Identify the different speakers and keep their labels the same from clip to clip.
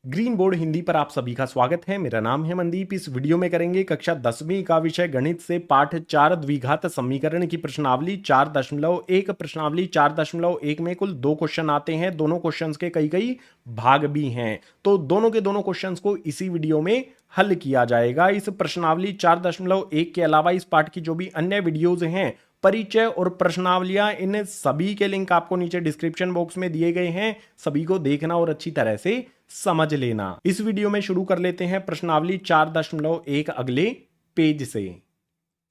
Speaker 1: Green board Hindi पर आप सभी का स्वागत है। मेरा नाम है मनदीप। इस वीडियो में करेंगे कक्षा 10वीं का विषय गणित से पाठ 4 द्विघात समीकरण की प्रश्नावली 4.1। प्रश्नावली 4.1 में कुल 2 क्वेश्चन आते हैं। दोनों क्वेश्चंस के कई कई भाग भी हैं, तो दोनों के दोनों क्वेश्चंस को इसी वीडियो में हल किया जाएगा। इस प्रश्नावली 4.1 के अलावा इस पाठ की जो भी अन्य वीडियोज हैं, परिचय और प्रश्नावलियां, इन सभी के लिंक आपको नीचे डिस्क्रिप्शन बॉक्स में दिए गए हैं। सभी को देखना और अच्छी तरह से समझ लेना। इस वीडियो में शुरू कर लेते हैं प्रश्नावली 4.1 अगले पेज से।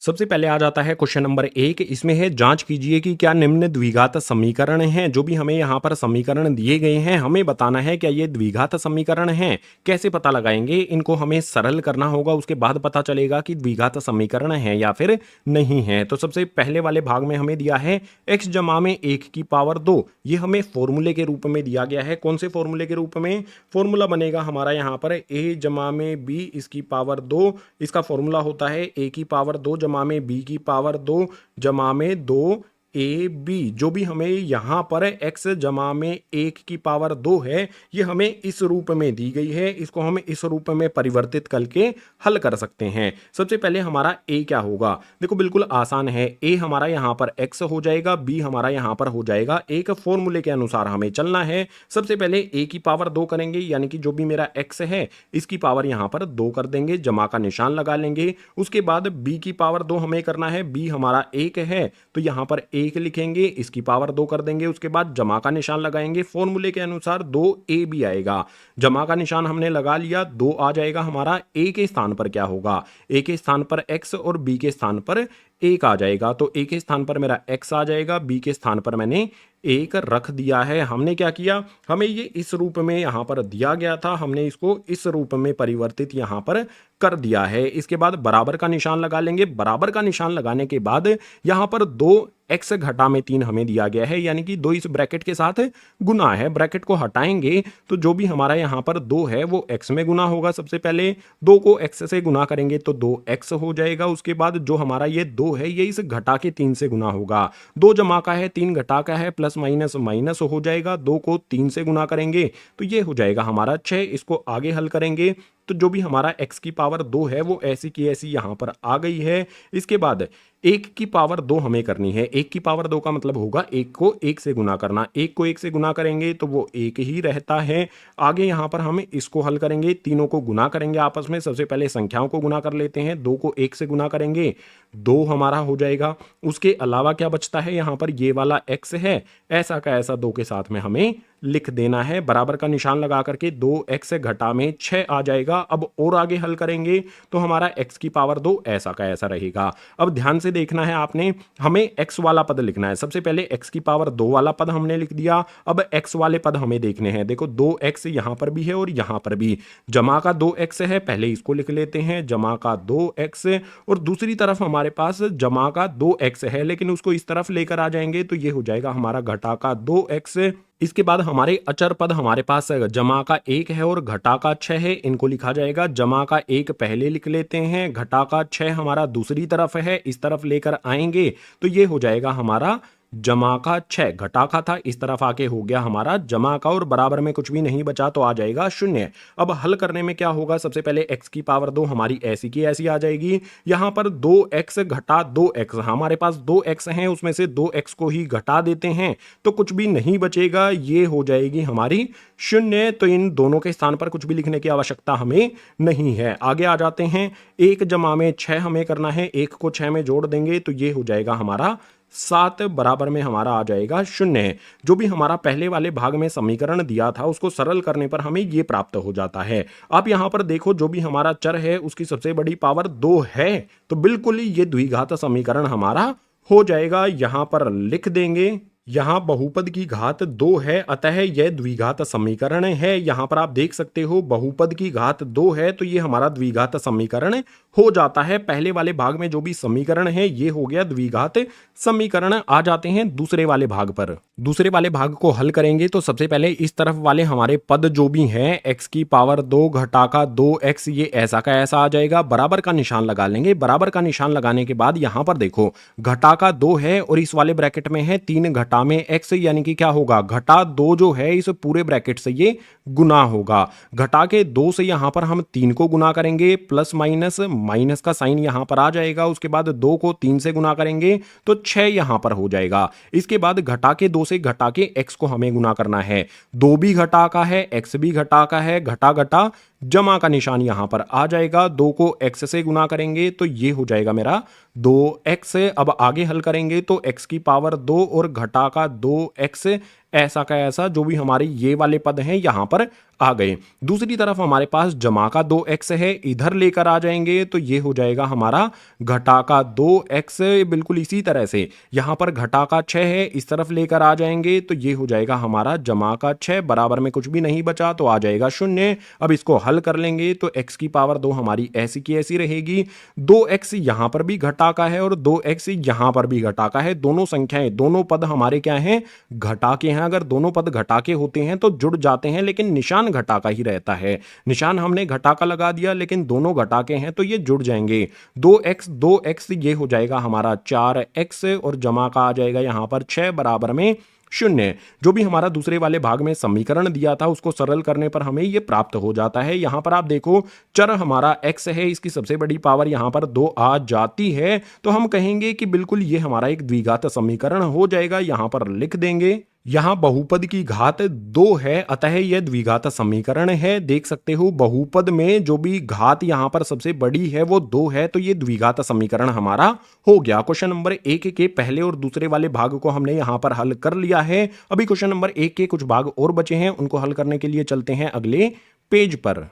Speaker 1: सबसे पहले आ जाता है क्वेश्चन नंबर 1। इसमें है जांच कीजिए कि क्या निम्न द्विघात समीकरण हैं। जो भी हमें यहाँ पर समीकरण दिए गए हैं, हमें बताना है क्या ये द्विघात समीकरण हैं। कैसे पता लगाएंगे? इनको हमें सरल करना होगा, उसके बाद पता चलेगा कि द्विघात समीकरण है या फिर नहीं है। तो सबसे पहले वाले भाग में हमें दिया है x जमा में 1 की पावर 2। ये हमें फॉर्मूले के रूप में दिया गया है। कौन से फॉर्मूले के रूप में? फॉर्मूला बनेगा हमारा यहाँ पर a जमा में b इसकी पावर 2। इसका फॉर्मूला होता है a की पावर 2 जमा में b की पावर 2 जमा में 2 ए बी। जो भी हमें यहाँ पर x जमा में 1 की पावर 2 है, ये हमें इस रूप में दी गई है। इसको हम इस रूप में परिवर्तित करके हल कर सकते हैं। सबसे पहले हमारा a क्या होगा? देखो बिल्कुल आसान है। a हमारा यहाँ पर x हो जाएगा, b हमारा यहाँ पर हो जाएगा। एक फॉर्मूले के अनुसार हमें चलना है। सबसे पहले a की पावर 2 करेंगे, यानी कि जो भी मेरा x है इसकी पावर यहाँ पर 2 कर देंगे, जमा का निशान लगा लेंगे। उसके बाद b की पावर 2 हमें करना है। b हमारा 1 है तो यहाँ पर 1 लिखेंगे, इसकी पावर 2 कर देंगे। उसके बाद जमा का निशान लगाएंगे। फॉर्मूले के अनुसार 2a भी आएगा। जमा का निशान हमने लगा लिया, 2 आ जाएगा हमारा। a के स्थान पर क्या होगा? a के स्थान पर x और b के स्थान पर 1 आ जाएगा। तो a के स्थान पर मेरा x आ जाएगा, b के स्थान पर मैंने 1 रख दिया है। हमने क्या किया? हमें ये इस रूप में यहाँ पर दिया गया था, हमने इसको इस रूप में परिवर्तित यहाँ पर कर दिया है। इसके बाद बराबर का निशान लगा लेंगे। बराबर का निशान लगाने के बाद यहाँ पर 2x घटा में 3 हमें दिया गया है, यानी कि 2 इस ब्रैकेट के साथ गुना है। ब्रैकेट को हटाएंगे तो जो भी हमारा यहाँ पर 2 है वो x में गुना होगा। सबसे पहले 2 को x से गुना करेंगे तो 2x हो जाएगा। उसके बाद जो हमारा ये 2 है ये इस घटा के 3 से गुना होगा। 2 जमा का है, 3 घटा का है, प्लस माइनस माइनस हो जाएगा। 2 को 3 से गुना करेंगे तो ये हो जाएगा हमारा 6। इसको आगे हल करेंगे तो जो भी हमारा x की पावर 2 है वो ऐसी की ऐसी यहाँ पर आ गई है। इसके बाद 1 की पावर 2 हमें करनी है। 1 की पावर 2 का मतलब होगा 1 को 1 से गुना करना। 1 को 1 से गुना करेंगे तो वो 1 ही रहता है। आगे यहाँ पर हम इसको हल करेंगे, तीनों को गुना करेंगे आपस में। सबसे पहले संख्याओं को गुना कर लेते हैं। 2 को 1 से गुना करेंगे, 2 हमारा हो जाएगा। उसके अलावा क्या बचता है? यहाँ पर ये वाला x है, ऐसा का ऐसा 2 के साथ में हमें लिख देना है। बराबर का निशान लगा करके 2x घटा में 6 आ जाएगा। अब और आगे हल करेंगे तो हमारा x की पावर 2 ऐसा का ऐसा रहेगा। अब ध्यान से देखना है आपने, हमें x वाला पद लिखना है। सबसे पहले x की पावर 2 वाला पद हमने लिख दिया। अब x वाले पद हमें देखने हैं। देखो 2x यहाँ पर भी है और यहाँ पर भी। जमा का 2x है, पहले इसको लिख लेते हैं, जमा का 2x। और दूसरी तरफ हमारे पास जमा का 2x है, लेकिन उसको इस तरफ लेकर आ जाएंगे तो ये हो जाएगा हमारा घटा का 2x। इसके बाद हमारे अचर पद हमारे पास जमा का 1 है और घटा का 6 है। इनको लिखा जाएगा। जमा का 1 पहले लिख लेते हैं, घटा का 6 हमारा दूसरी तरफ है, इस तरफ लेकर आएंगे तो ये हो जाएगा हमारा जमा का 6। घटा का था, इस तरफ आके हो गया हमारा जमा का, और बराबर में कुछ भी नहीं बचा तो आ जाएगा 0। अब हल करने में क्या होगा? सबसे पहले x की पावर 2 हमारी ऐसी की ऐसी आ जाएगी। यहाँ पर 2x घटा 2x, हमारे पास 2x हैं, उसमें से 2x को ही घटा देते हैं तो कुछ भी नहीं बचेगा, ये हो जाएगी हमारी 0। तो इन दोनों के स्थान पर कुछ भी लिखने की आवश्यकता हमें नहीं है। आगे आ जाते हैं। 1 जमा में 6 हमें करना है। 1 को 6 में जोड़ देंगे तो ये हो जाएगा हमारा 7। बराबर में हमारा आ जाएगा 0। जो भी हमारा पहले वाले भाग में समीकरण दिया था उसको सरल करने पर हमें ये प्राप्त हो जाता है। आप यहां पर देखो, जो भी हमारा चर है उसकी सबसे बड़ी पावर 2 है, तो बिल्कुल ही ये द्विघात समीकरण हमारा हो जाएगा। यहां पर लिख देंगे, यहाँ बहुपद की घात 2 है, अतः यह द्विघात समीकरण है। यहाँ पर आप देख सकते हो बहुपद की घात 2 है तो ये हमारा द्विघात समीकरण हो जाता है। पहले वाले भाग में जो भी समीकरण है ये हो गया द्विघात समीकरण। आ जाते हैं दूसरे वाले भाग पर। दूसरे वाले भाग को हल करेंगे तो सबसे पहले इस तरफ वाले हमारे पद जो भी हैं, x की पावर 2 घटा का 2x, ये ऐसा का ऐसा आ जाएगा। बराबर का निशान लगा लेंगे। बराबर का निशान लगाने के बाद यहाँ पर देखो घटा का 2 है और इस वाले ब्रैकेट में है 3 घटा घटा में x यानी कि क्या होगा, घटा 2 जो है इस पूरे ब्रैकेट से ये गुना होगा। घटा के 2 से यहां पर हम 3 को गुना करेंगे, प्लस माइनस माइनस का साइन यहां पर आ जाएगा। उसके बाद 2 को 3 से गुना करेंगे तो 6 यहां पर हो जाएगा। इसके बाद घटा के 2 से घटा के x को हमें गुना करना है। 2 भी घटा का है, x भी घटा का है, घटा घटा जमा का निशान यहां पर आ जाएगा। 2 को x से गुना करेंगे तो ये हो जाएगा मेरा 2x। अब आगे हल करेंगे तो x की पावर 2 और घटा का 2x, ऐसा का ऐसा जो भी हमारे ये वाले पद हैं यहां पर आ गए। दूसरी तरफ हमारे पास जमा का 2x है, इधर लेकर आ जाएंगे तो ये हो जाएगा हमारा घटा का 2x। बिल्कुल इसी तरह से यहां पर घटा का 6 है, इस तरफ लेकर आ जाएंगे तो ये हो जाएगा हमारा जमा का 6। बराबर में कुछ भी नहीं बचा तो आ जाएगा 0। अब इसको हल कर लेंगे तो x की पावर 2 हमारी ऐसी की ऐसी रहेगी। 2x यहां पर भी घटा का है और 2x यहां पर भी घटा का है। दोनों संख्याएं, दोनों पद हमारे क्या हैं, घटा के हैं। अगर दोनों पद घटा के होते हैं तो जुड़ जाते हैं, लेकिन निशान घटा का ही रहता है। निशान हमने घटा का लगा दिया, लेकिन दोनों घटा के हैं तो ये जुड़ जाएंगे। 2x ये हो जाएगा हमारा 4x और जमा का आ जाएगा यहां पर 6 बराबर में 0। जो भी हमारा दूसरे वाले भाग में समीकरण दिया था उसको सरल करने पर हमें ये प्राप्त हो जाता है। यहां पर आप देखो चर हमारा x है, इसकी सबसे बड़ी पावर यहां पर 2 आ जाती है तो हम कहेंगे कि बिल्कुल ये हमारा एक द्विघात समीकरण हो जाएगा। यहां पर लिख देंगे, यहां बहुपद की घात 2 है, अतः यह द्विघात समीकरण है। देख सकते हो बहुपद में जो भी घात यहां पर सबसे बड़ी है वो 2 है, तो ये द्विघात समीकरण हमारा हो गया। क्वेश्चन नंबर 1 के पहले और दूसरे वाले भाग को हमने यहां पर हल कर लिया है। अभी क्वेश्चन नंबर 1 के कुछ भाग और बचे हैं, उनको हल करने के लिए चलते हैं अगले पेज पर।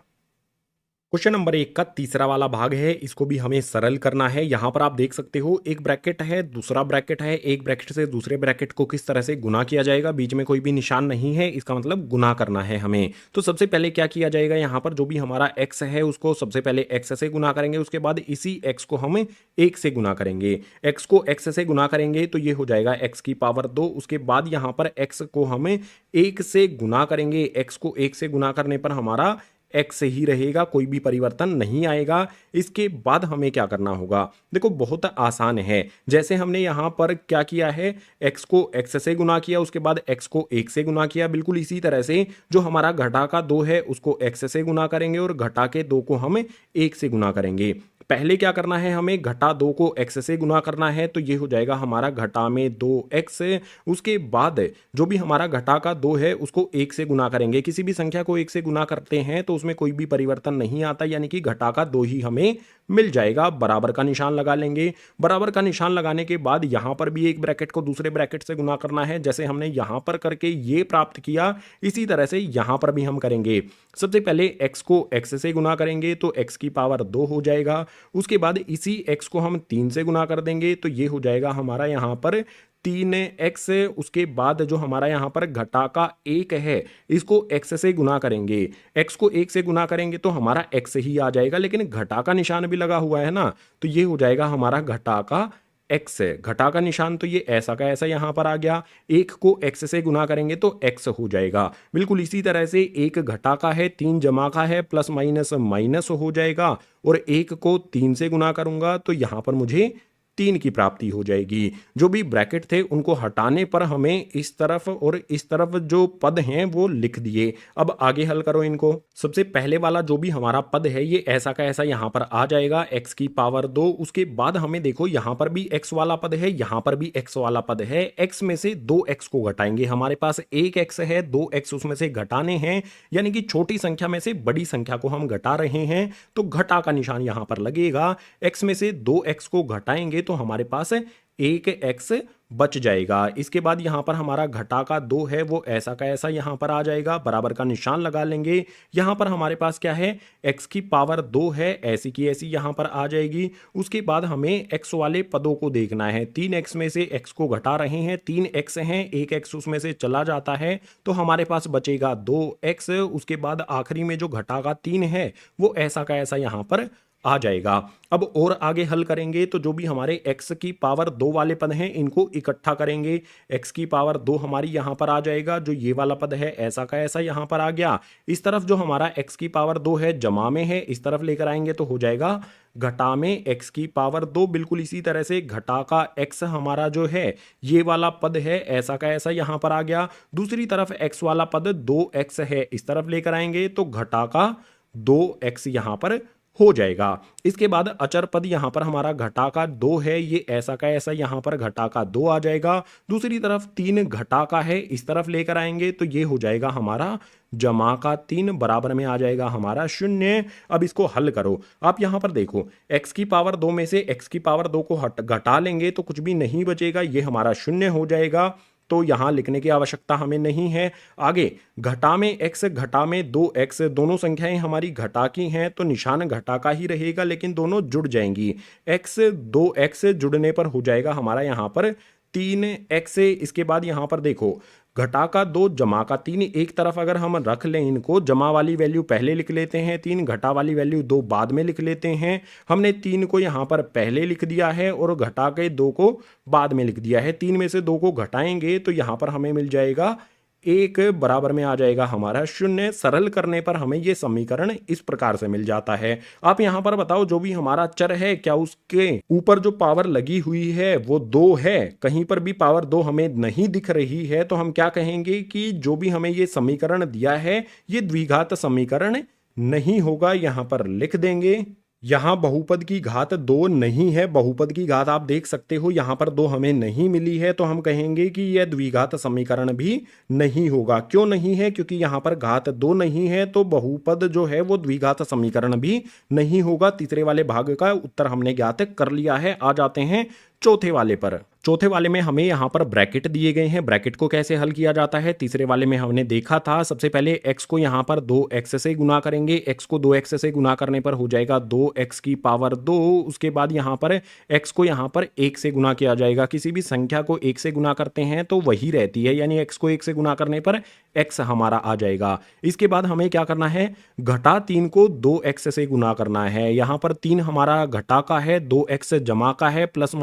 Speaker 1: क्वेश्चन नंबर 1 का तीसरा वाला भाग है, इसको भी हमें सरल करना है। यहां पर आप देख सकते हो एक ब्रैकेट है, दूसरा ब्रैकेट है, एक ब्रैकेट से दूसरे ब्रैकेट को किस तरह से गुना किया जाएगा, बीच में कोई भी निशान नहीं है, इसका मतलब गुना करना है हमें। तो सबसे पहले क्या किया जाएगा, यहां पर जो भी हमारा x है उसको सबसे पहले x से गुना करेंगे, उसके बाद इसी x को हम 1 से गुना करेंगे। x को x से गुना करेंगे तो ये हो जाएगा x की पावर 2। उसके बाद यहां पर x को हम 1 से गुना करेंगे। x को 1 से गुना करने पर हमारा x ही रहेगा, कोई भी परिवर्तन नहीं आएगा। इसके बाद हमें क्या करना होगा, देखो बहुत आसान है। जैसे हमने यहां पर क्या किया है, x को x से गुना किया, उसके बाद x को 1 से गुना किया, बिल्कुल इसी तरह से जो हमारा घटा का 2 है उसको x से गुना करेंगे और घटा के 2 को हम 1 से गुना करेंगे। पहले क्या करना है, हमें घटा 2 को x से गुना करना है, तो ये हो जाएगा हमारा घटा में 2x। उसके बाद जो भी हमारा घटा का 2 है उसको 1 से गुना करेंगे। किसी भी संख्या को 1 से गुना करते हैं तो उसमें कोई भी परिवर्तन नहीं आता, यानी कि घटा का 2 ही हमें मिल जाएगा। बराबर का निशान लगा लेंगे। बराबर का निशान लगाने के बाद यहां पर भी एक ब्रैकेट को दूसरे ब्रैकेट से गुना करना है। जैसे हमने यहां पर करके ये प्राप्त किया, इसी तरह से यहां पर भी हम करेंगे। सबसे पहले x को x से गुना करेंगे तो x की पावर 2 हो जाएगा। उसके बाद इसी x को हम 3 से गुना कर देंगे तो ये हो जाएगा हमारा यहां पर 3x। उसके बाद जो हमारा यहां पर घटा का 1 है इसको x से गुना करेंगे। x को 1 से गुना करेंगे तो हमारा x ही आ जाएगा, लेकिन घटा का निशान भी लगा हुआ है ना, तो ये हो जाएगा हमारा घटा का x है। घटा का निशान तो ये ऐसा का ऐसा यहां पर आ गया। 1 को x से गुना करेंगे तो x हो जाएगा। बिल्कुल इसी तरह से 1 घटा का है, 3 जमा का है, प्लस माइनस माइनस हो जाएगा और 1 को 3 से गुना करूंगा तो यहां पर मुझे 3 की प्राप्ति हो जाएगी। जो भी ब्रैकेट थे उनको हटाने पर हमें इस तरफ और इस तरफ जो पद हैं वो लिख दिए। अब आगे हल करो इनको। सबसे पहले वाला जो भी हमारा पद है ये ऐसा का ऐसा यहां पर आ जाएगा, x की पावर 2। उसके बाद हमें देखो यहां पर भी x वाला पद है, यहां पर भी x वाला पद है। x में से 2x को घटाएंगे, हमारे पास 1x है, 2x उसमें से घटाने हैं, यानी कि छोटी संख्या में से बड़ी संख्या को हम घटा रहे हैं तो घटा का निशान यहां पर लगेगा। x में से 2x को घटाएंगे तो हमारे पास 1x बच जाएगा। इसके बाद यहां पर हमारा घटा का 2 है वो ऐसा का ऐसा यहां पर आ जाएगा। बराबर का निशान लगा लेंगे। यहां पर हमारे पास क्या है, x की पावर 2 है, ऐसी की ऐसी यहां पर आ जाएगी। उसके बाद हमें x वाले पदों को देखना है। 3x में से x को घटा रहे हैं, 3x हैं, 1x उसमें से चला जाता है तो हमारे पास बचेगा 2x। उसके बाद आखिरी में जो घटा का 3 है वो ऐसा का ऐसा यहां पर आ जाएगा। अब और आगे हल करेंगे तो जो भी हमारे x की पावर 2 वाले पद हैं इनको इकट्ठा करेंगे। x की पावर 2 हमारी यहां पर आ जाएगा, जो ये वाला पद है ऐसा का ऐसा यहां पर आ गया। इस तरफ जो हमारा x की पावर 2 है जमा में है, इस तरफ लेकर आएंगे तो हो जाएगा घटा में x की पावर 2, बिल्कुल इसी तरह से घटा का x हमारा जो है ये वाला पद है ऐसा का ऐसा यहां पर आ गया। दूसरी तरफ x वाला पद 2x है, इस तरफ लेकर आएंगे तो घटा का 2x यहां पर हो जाएगा। इसके बाद अचर पद यहां पर हमारा घटा का 2 है, ये ऐसा का ऐसा यहां पर घटा का 2 आ जाएगा। दूसरी तरफ 3 घटा का है, इस तरफ लेकर आएंगे तो ये हो जाएगा हमारा जमा का 3, बराबर में आ जाएगा हमारा 0। अब इसको हल करो। आप यहां पर देखो x की पावर 2 में से x की पावर 2 को घटा लेंगे तो कुछ भी नहीं बचेगा, ये हमारा 0 हो जाएगा, तो यहां लिखने की आवश्यकता हमें नहीं है। आगे घटा में x घटा में 2x, दोनों संख्याएं हमारी घटा की हैं तो निशान घटा का ही रहेगा, लेकिन दोनों जुड़ जाएंगी। x 2x जुड़ने पर हो जाएगा हमारा यहां पर 3x। इसके बाद यहां पर देखो घटा का 2 जमा का 3, एक तरफ अगर हम रख लें इनको, जमा वाली वैल्यू पहले लिख लेते हैं, 3 घटा वाली वैल्यू 2 बाद में लिख लेते हैं। हमने 3 को यहाँ पर पहले लिख दिया है और घटा के 2 को बाद में लिख दिया है। 3 में से 2 को घटाएंगे तो यहाँ पर हमें मिल जाएगा 1, बराबर में आ जाएगा हमारा 0। सरल करने पर हमें यह समीकरण इस प्रकार से मिल जाता है। आप यहां पर बताओ जो भी हमारा चर है क्या उसके ऊपर जो पावर लगी हुई है वो 2 है? कहीं पर भी पावर 2 हमें नहीं दिख रही है, तो हम क्या कहेंगे कि जो भी हमें ये समीकरण दिया है ये द्विघात समीकरण नहीं होगा, यहां पर लिख देंगे। यहां बहुपद की घात 2 नहीं है, बहुपद की घात आप देख सकते हो यहां पर 2 हमें नहीं मिली है, तो हम कहेंगे कि यह द्विघात समीकरण भी नहीं होगा। क्यों नहीं है? क्योंकि यहां पर घात 2 नहीं है, तो बहुपद जो है वो द्विघात समीकरण भी नहीं होगा। तीसरे वाले भाग का उत्तर हमने ज्ञात कर लिया है। आ जाते हैं चौथे वाले पर। चौथे वाले में हमें यहां पर ब्रैकेट दिए गए हैं। ब्रैकेट को कैसे हल किया जाता है तीसरे वाले में हमने देखा था। सबसे पहले x को यहां पर 2x से गुना करेंगे, x को 2x से गुना करने पर हो जाएगा 2x की पावर 2। उसके बाद यहां पर x को यहां पर 1 से गुना किया जाएगा। किसी भी संख्या को 1 से गुना करते हैं तो वही रहती है, यानी x को 1 से गुना करने पर x हमारा आ जाएगा। इसके बाद हमें क्या करना है, घटा 3 को 2x से गुना करना है। यहां पर 3 हमारा घटा का है, 2x जमा का है, प्लस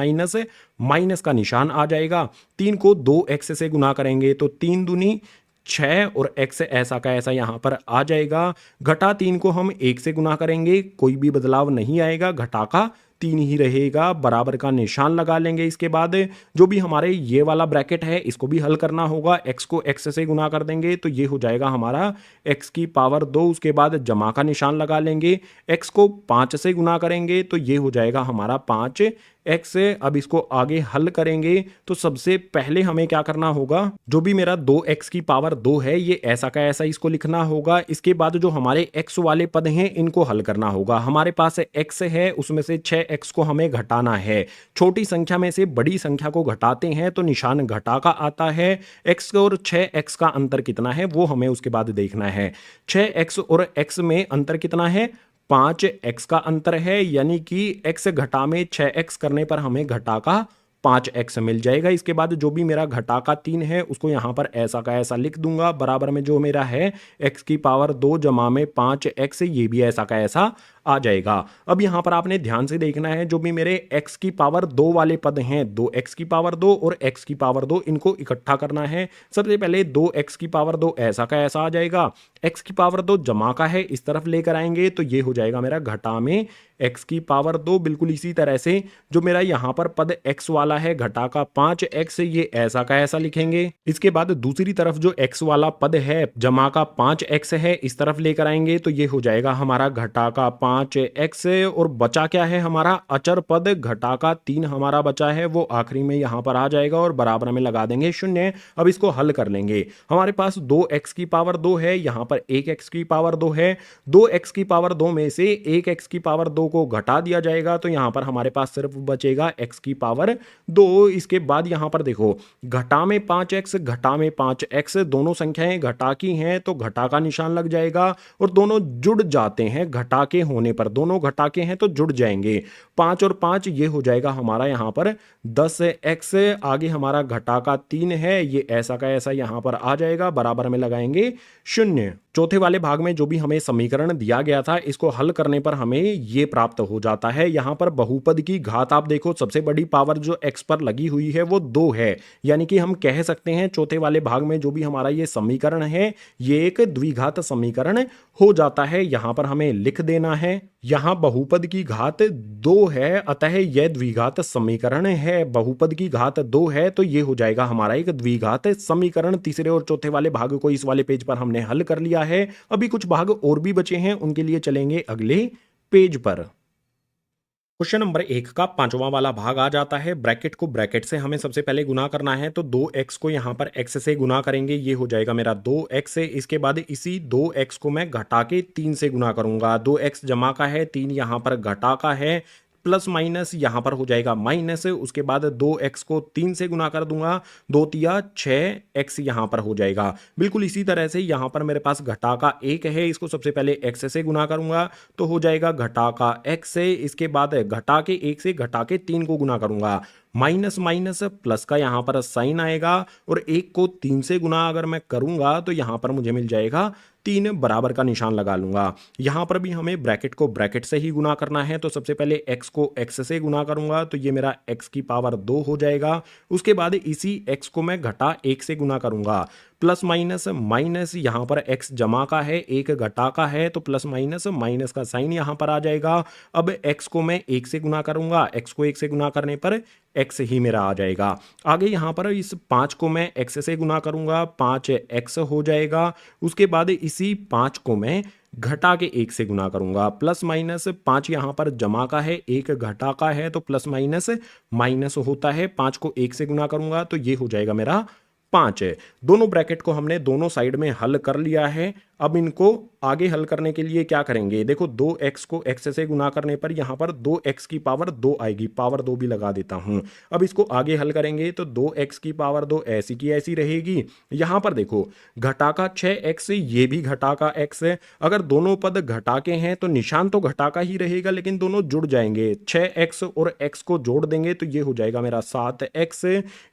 Speaker 1: माइनस का निशान आ जाएगा। 3 को 2x से गुना करेंगे तो 3 दूनी 6 और x ऐसा का ऐसा यहां पर आ जाएगा। घटा 3 को हम 1 से गुना करेंगे, कोई भी बदलाव नहीं आएगा, घटा का 3 ही रहेगा, बराबर का निशान लगा लेंगे। इसके बाद जो भी हमारे ये वाला ब्रैकेट है इसको भी हल करना होगा। x को x से गुना कर देंगे तो ये हो जाएगा हमारा x की पावर 2। उसके बाद जमा का निशान लगा लेंगे। x को 5 से गुना करेंगे तो ये हो जाएगा हमारा 5x। अब इसको आगे हल करेंगे तो सबसे पहले हमें क्या करना होगा, जो भी मेरा 2x की पावर 2 है ये ऐसा का ऐसा इसको लिखना होगा। इसके बाद जो हमारे x वाले पद हैं इनको हल करना होगा। हमारे पास x है, उसमें से 6x को हमें घटाना है। छोटी संख्या में से बड़ी संख्या को घटाते हैं तो निशान घटा का आता है। x और 6x का अंतर कितना है वो हमें उसके बाद देखना है। 6x और x में अंतर कितना है, 5x का अंतर है, यानी कि x घटा में 6x करने पर हमें घटा का 5x मिल जाएगा। इसके बाद जो भी मेरा घटा का 3 है उसको यहां पर ऐसा का ऐसा लिख दूंगा, बराबर में जो मेरा है x की पावर 2 जमा में 5x, ये भी ऐसा का ऐसा आ जाएगा। अब यहां पर आपने ध्यान से देखना है, जो भी मेरे x की पावर 2 वाले पद हैं, 2x की पावर 2 और x की पावर 2, इनको इकट्ठा करना है। सबसे पहले 2x की पावर 2 ऐसा का ऐसा आ जाएगा। x की पावर 2 जमा का है, इस तरफ लेकर आएंगे तो ये हो जाएगा मेरा घटा में x की पावर 2। बिल्कुल इसी तरह से जो मेरा यहां पर पद x वाला है घटा का 5x, ये ऐसा का ऐसा लिखेंगे। इसके बाद दूसरी तरफ जो x वाला पद है जमा का 5x है, इस तरफ लेकर आएंगे तो ये हो जाएगा हमारा घटा का 5x। और बचा क्या है हमारा अचर पद, घटा का 3 हमारा बचा है, वो आखिरी में यहां पर आ जाएगा और बराबर में लगा देंगे 0। अब इसको हल कर लेंगे। हमारे पास 2x की पावर 2 है, यहां पर 1x की पावर 2 है। 2x की पावर 2 में से 1x की पावर 2 को घटा दिया जाएगा तो यहां पर हमारे पास सिर्फ बचेगा x की पावर 2। इसके बाद यहां पर देखो घटा में 5x घटा में 5x, दोनों संख्याएं घटा की हैं तो घटा का निशान लग जाएगा और दोनों जुड़ जाते हैं। घटा के होने पर दोनों घटा के हैं तो जुड़ जाएंगे। 5 और 5 ये हो जाएगा हमारा यहां पर 10x। आगे हमारा घटा का 3 है, ये ऐसा का ऐसा यहां पर आ जाएगा, बराबर में लगाएंगे 0। चौथे वाले भाग में जो भी हमें समीकरण दिया गया था, इसको हल करने पर हमें ये प्राप्त हो जाता है। यहाँ पर बहुपद की घात आप देखो, सबसे बड़ी पावर जो x पर लगी हुई है वो 2 है, यानी कि हम कह सकते हैं चौथे वाले भाग में जो भी हमारा ये समीकरण है ये एक द्विघात समीकरण हो जाता है। यहाँ पर हमें लिख देना है, यहाँ बहुपद की घात 2 है, अतः यह द्विघात समीकरण है। बहुपद की घात 2 है तो ये हो जाएगा हमारा एक द्विघात समीकरण। तीसरे और चौथे वाले भाग को इस वाले पेज पर हमने हल कर लिया है। अभी कुछ भाग और भी बचे हैं, उनके लिए चलेंगे अगले पेज पर। क्वेश्चन नंबर 1 का पांचवा वाला भाग आ जाता है। ब्रैकेट को ब्रैकेट से हमें सबसे पहले गुना करना है, तो 2x को यहाँ पर x से गुना करेंगे, ये हो जाएगा मेरा 2x। इसके बाद इसी 2x को मैं घटा के 3 से गुना करूंगा। 2x जमा का है, 3 यहाँ पर घटा का है, प्लस माइनस यहाँ पर हो जाएगा माइनस। उसके बाद 2x को 3 से गुना कर दूंगा, 2 तिया 6x यहाँ पर हो जाएगा। बिल्कुल इसी तरह से यहाँ पर मेरे पास घटा का 1 है, इसको सबसे पहले x से गुना करूंगा तो हो जाएगा घटा का x। इसके बाद घटा के 1 से घटा के 3 को गुना करूंगा, माइनस माइनस प्लस का यहाँ पर साइन आएगा, और 1 को 3 से गुना अगर मैं करूंगा तो यहाँ पर मुझे मिल जाएगा 3, बराबर का निशान लगा लूंगा। यहाँ पर भी हमें ब्रैकेट को ब्रैकेट से ही गुना करना है, तो सबसे पहले x को x से गुना करूंगा तो ये मेरा x की पावर 2 हो जाएगा। उसके बाद इसी x को मैं घटा 1 से गुना करूंगा, प्लस माइनस माइनस, यहाँ पर x जमा का है, 1 घटा का है, तो प्लस माइनस माइनस का साइन यहाँ पर आ जाएगा। अब x को मैं 1 से गुना करूंगा, x को 1 से गुना करने पर x ही मेरा आ जाएगा। आगे यहाँ पर इस 5 को मैं x से गुना करूंगा, 5x हो जाएगा। उसके बाद इसी 5 को मैं घटा के 1 से गुना करूंगा, प्लस माइनस 5 यहाँ पर जमा का है, 1 घटा का है, तो प्लस माइनस माइनस होता है। 5 को 1 से गुना करूंगा तो ये हो जाएगा मेरा 5 है। दोनों ब्रैकेट को हमने दोनों साइड में हल कर लिया है। अब इनको आगे हल करने के लिए क्या करेंगे, देखो 2x को x से गुना करने पर यहाँ पर 2x की पावर 2 आएगी, पावर 2 भी लगा देता हूँ। अब इसको आगे हल करेंगे तो 2x की पावर 2 ऐसी की ऐसी रहेगी। यहाँ पर देखो घटा का 6x, ये भी घटा का x है। अगर दोनों पद घटा के हैं तो निशान तो घटा का ही रहेगा, लेकिन दोनों जुड़ जाएंगे। 6x और x को जोड़ देंगे तो ये हो जाएगा मेरा 7x।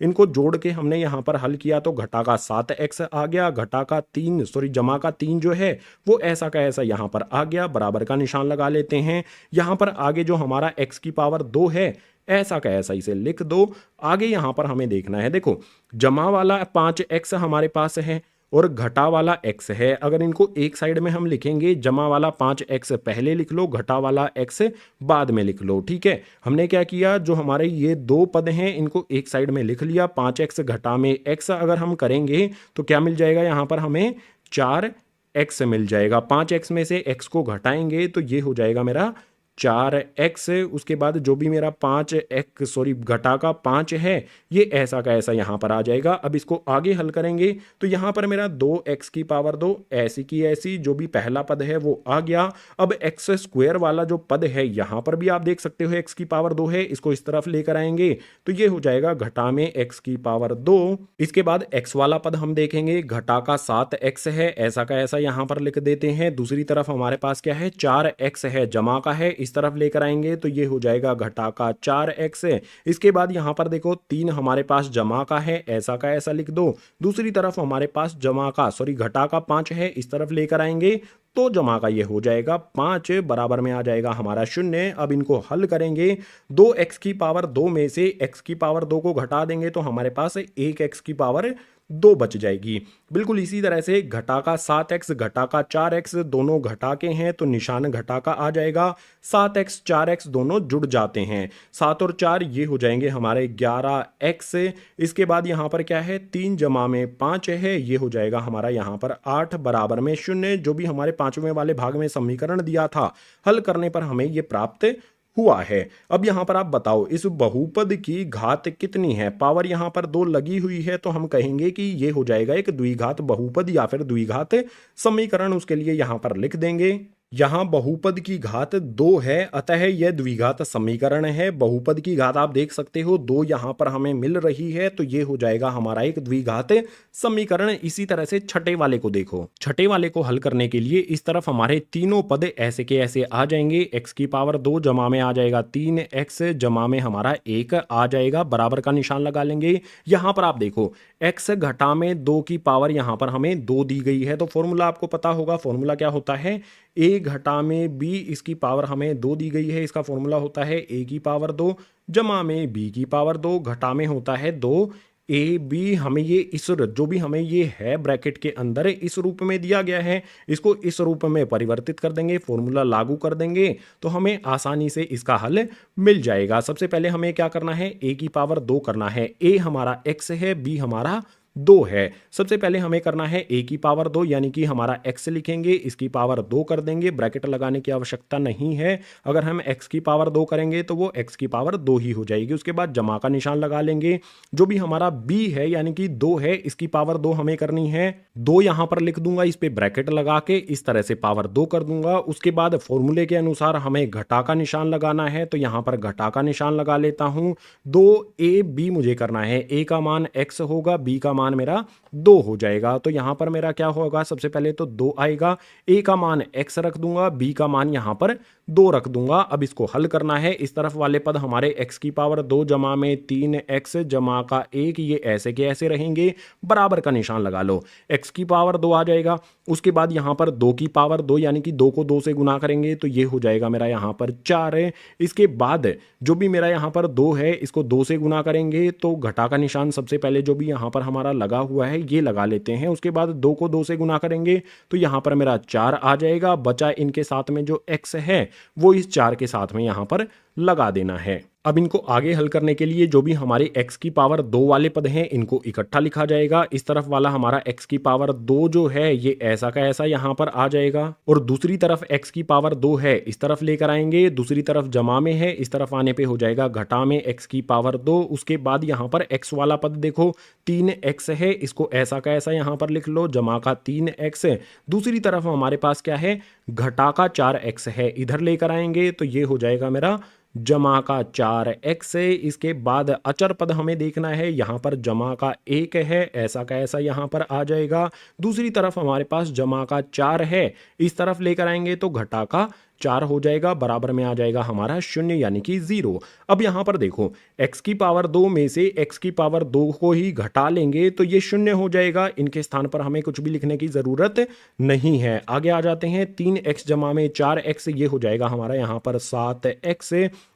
Speaker 1: इनको जोड़ के हमने यहाँ पर हल किया तो घटा का 7x आ गया, घटा का 3 सॉरी जमा का 3 जो है वो ऐसा का ऐसा यहां पर आ गया, बराबर का निशान लगा लेते हैं। यहां पर आगे जो हमारा x की पावर 2 है ऐसा का ऐसा इसे लिख दो। आगे यहां पर हमें देखना है, देखो जमा वाला 5x हमारे पास है और घटा वाला x है। अगर इनको एक साइड में हम लिखेंगे, जमा वाला 5x पहले लिख लो, घटा वाला x बाद में लिख लो, ठीक है। हमने क्या किया, जो हमारे ये दो पद हैं इनको एक साइड में लिख लिया, 5x घटा में x अगर हम करेंगे तो क्या मिल जाएगा, यहाँ पर हमें 4x मिल जाएगा। 5x में से x को घटाएंगे तो ये हो जाएगा मेरा 4x। उसके बाद जो भी मेरा 5x सॉरी घटा का 5 है ये ऐसा का ऐसा यहाँ पर आ जाएगा। अब इसको आगे हल करेंगे तो यहाँ पर मेरा 2x की पावर 2 ऐसी की ऐसी, जो भी पहला पद है वो आ गया। अब x स्क्वायर वाला जो पद है यहाँ पर भी आप देख सकते हो x की पावर 2 है, इसको इस तरफ लेकर आएंगे तो ये हो जाएगा घटा में x की पावर 2। इसके बाद x वाला पद हम देखेंगे, घटा का 7x है, ऐसा का ऐसा यहाँ पर लिख देते हैं। दूसरी तरफ हमारे पास क्या है, 4x है, जमा का है, इस तरफ लेकर आएंगे तो ये हो जाएगा घटा का 4x। इसके बाद यहां पर देखो 3 हमारे पास जमा का है, ऐसा का ऐसा लिख दो। दूसरी तरफ हमारे पास जमा का सॉरी घटा का 5 है, इस तरफ लेकर आएंगे तो जमा का ये हो जाएगा 5, बराबर में आ जाएगा हमारा 0। अब इनको हल करेंगे, 2x की पावर 2 में से x की पावर 2 को घटा देंगे तो हमारे पास 1x की पावर 2 बच जाएगी। बिल्कुल इसी तरह से घटा का 7x घटा का 4x दोनों घटा के हैं तो निशान घटा का आ जाएगा। 7x 4x दोनों जुड़ जाते हैं, 7 और 4 ये हो जाएंगे हमारे 11x। इसके बाद यहाँ पर क्या है, 3 जमा में 5 है, ये हो जाएगा हमारा यहाँ पर 8, बराबर में 0। जो भी हमारे पांचवें वाले भाग में समीकरण दिया था हल करने पर हमें ये प्राप्त हुआ है। अब यहां पर आप बताओ इस बहुपद की घात कितनी है। पावर यहां पर 2 लगी हुई है तो हम कहेंगे कि ये हो जाएगा एक द्विघात बहुपद या फिर द्विघात समीकरण। उसके लिए यहां पर लिख देंगे, यहां बहुपद की घात 2 है अतः यह द्विघात समीकरण है। बहुपद की घात आप देख सकते हो 2 यहां पर हमें मिल रही है तो ये हो जाएगा हमारा एक द्विघात समीकरण। इसी तरह से छठे वाले को देखो, छठे वाले को हल करने के लिए इस तरफ हमारे तीनों पद ऐसे के ऐसे आ जाएंगे। x की पावर 2 जमा में आ जाएगा 3x, जमा में हमारा 1 आ जाएगा, बराबर का निशान लगा लेंगे। यहां पर आप देखो x घटा में 2 की पावर यहाँ पर हमें 2 दी गई है, तो फॉर्मूला आपको पता होगा। फॉर्मूला क्या होता है, a घटा में b, इसकी पावर हमें 2 दी गई है, इसका फॉर्मूला होता है a की पावर 2 जमा में b की पावर 2 घटा में होता है 2 ए बी। हमें ये इस जो भी हमें ये है ब्रैकेट के अंदर इस रूप में दिया गया है, इसको इस रूप में परिवर्तित कर देंगे, फॉर्मूला लागू कर देंगे तो हमें आसानी से इसका हल मिल जाएगा। सबसे पहले हमें क्या करना है, ए की पावर 2 करना है। ए हमारा x है, बी हमारा 2 है। सबसे पहले हमें करना है a की पावर 2, यानी कि हमारा x लिखेंगे, इसकी पावर 2 कर देंगे, ब्रैकेट लगाने की आवश्यकता नहीं है। अगर हम x की पावर 2 करेंगे तो वो x की पावर 2 ही हो जाएगी। उसके बाद जमा का निशान लगा लेंगे। जो भी हमारा b है यानी कि 2 है, इसकी पावर 2 हमें करनी है, 2 यहां पर लिख दूंगा, इस पे ब्रैकेट लगा के इस तरह से पावर 2 कर दूंगा। उसके बाद फॉर्मूले के अनुसार हमें घटा का निशान लगाना है, तो यहां पर घटा का निशान लगा लेता हूं। 2ab मुझे करना है, a का मान x होगा, b का मान मेरा 2 हो जाएगा। तो यहां पर मेरा क्या होगा, सबसे पहले तो 2 आएगा, a का मान x रख दूंगा, b का मान यहां पर 2 रख दूंगा। अब इसको हल करना है। इस तरफ वाले पद हमारे x की पावर 2 जमा में 3x जमा का 1, ये ऐसे के ऐसे रहेंगे, बराबर का निशान लगा लो, x की पावर 2 आ जाएगा। उसके बाद यहां पर 2 की पावर 2 यानी कि 2 को 2 से गुना करेंगे तो ये हो जाएगा मेरा यहां पर 4 है। इसके बाद जो भी मेरा यहां पर 2 है, इसको 2 से गुना करेंगे तो घटा का निशान सबसे पहले जो भी यहां पर हमारा लगा हुआ है ये लगा लेते हैं। उसके बाद 2 को 2 से गुना करेंगे तो यहां पर मेरा 4 आ जाएगा। बचा इनके साथ में जो x है वो इस 4 के साथ में यहां पर लगा देना है। अब इनको आगे हल करने के लिए जो भी हमारे x की पावर 2 वाले पद हैं इनको इकट्ठा लिखा जाएगा। इस तरफ वाला हमारा x की पावर 2 जो है ये ऐसा का ऐसा यहां पर आ जाएगा, और दूसरी तरफ x की पावर 2 है इस तरफ लेकर आएंगे, दूसरी तरफ जमा में है, इस तरफ आने पे हो जाएगा घटा में x की पावर 2। उसके बाद यहां पर x वाला पद देखो 3x है, इसको ऐसा का ऐसा यहां पर लिख लो, जमा का 3x। दूसरी तरफ हमारे पास क्या है, घटा का 4x है, इधर लेकर आएंगे तो ये हो जाएगा मेरा जमा का 4x। इसके बाद अचर पद हमें देखना है, यहां पर जमा का 1 है, ऐसा का ऐसा यहां पर आ जाएगा। दूसरी तरफ हमारे पास जमा का 4 है, इस तरफ लेकर आएंगे तो घटा का 4 हो जाएगा, बराबर में आ जाएगा हमारा 0 यानी कि 0। अब यहां पर देखो x की पावर 2 में से x की पावर 2 को ही घटा लेंगे तो ये 0 हो जाएगा। इनके स्थान पर हमें कुछ भी लिखने की जरूरत नहीं है। आगे आ जाते हैं, 3x जमा में 4x, ये हो जाएगा हमारा यहां पर 7x।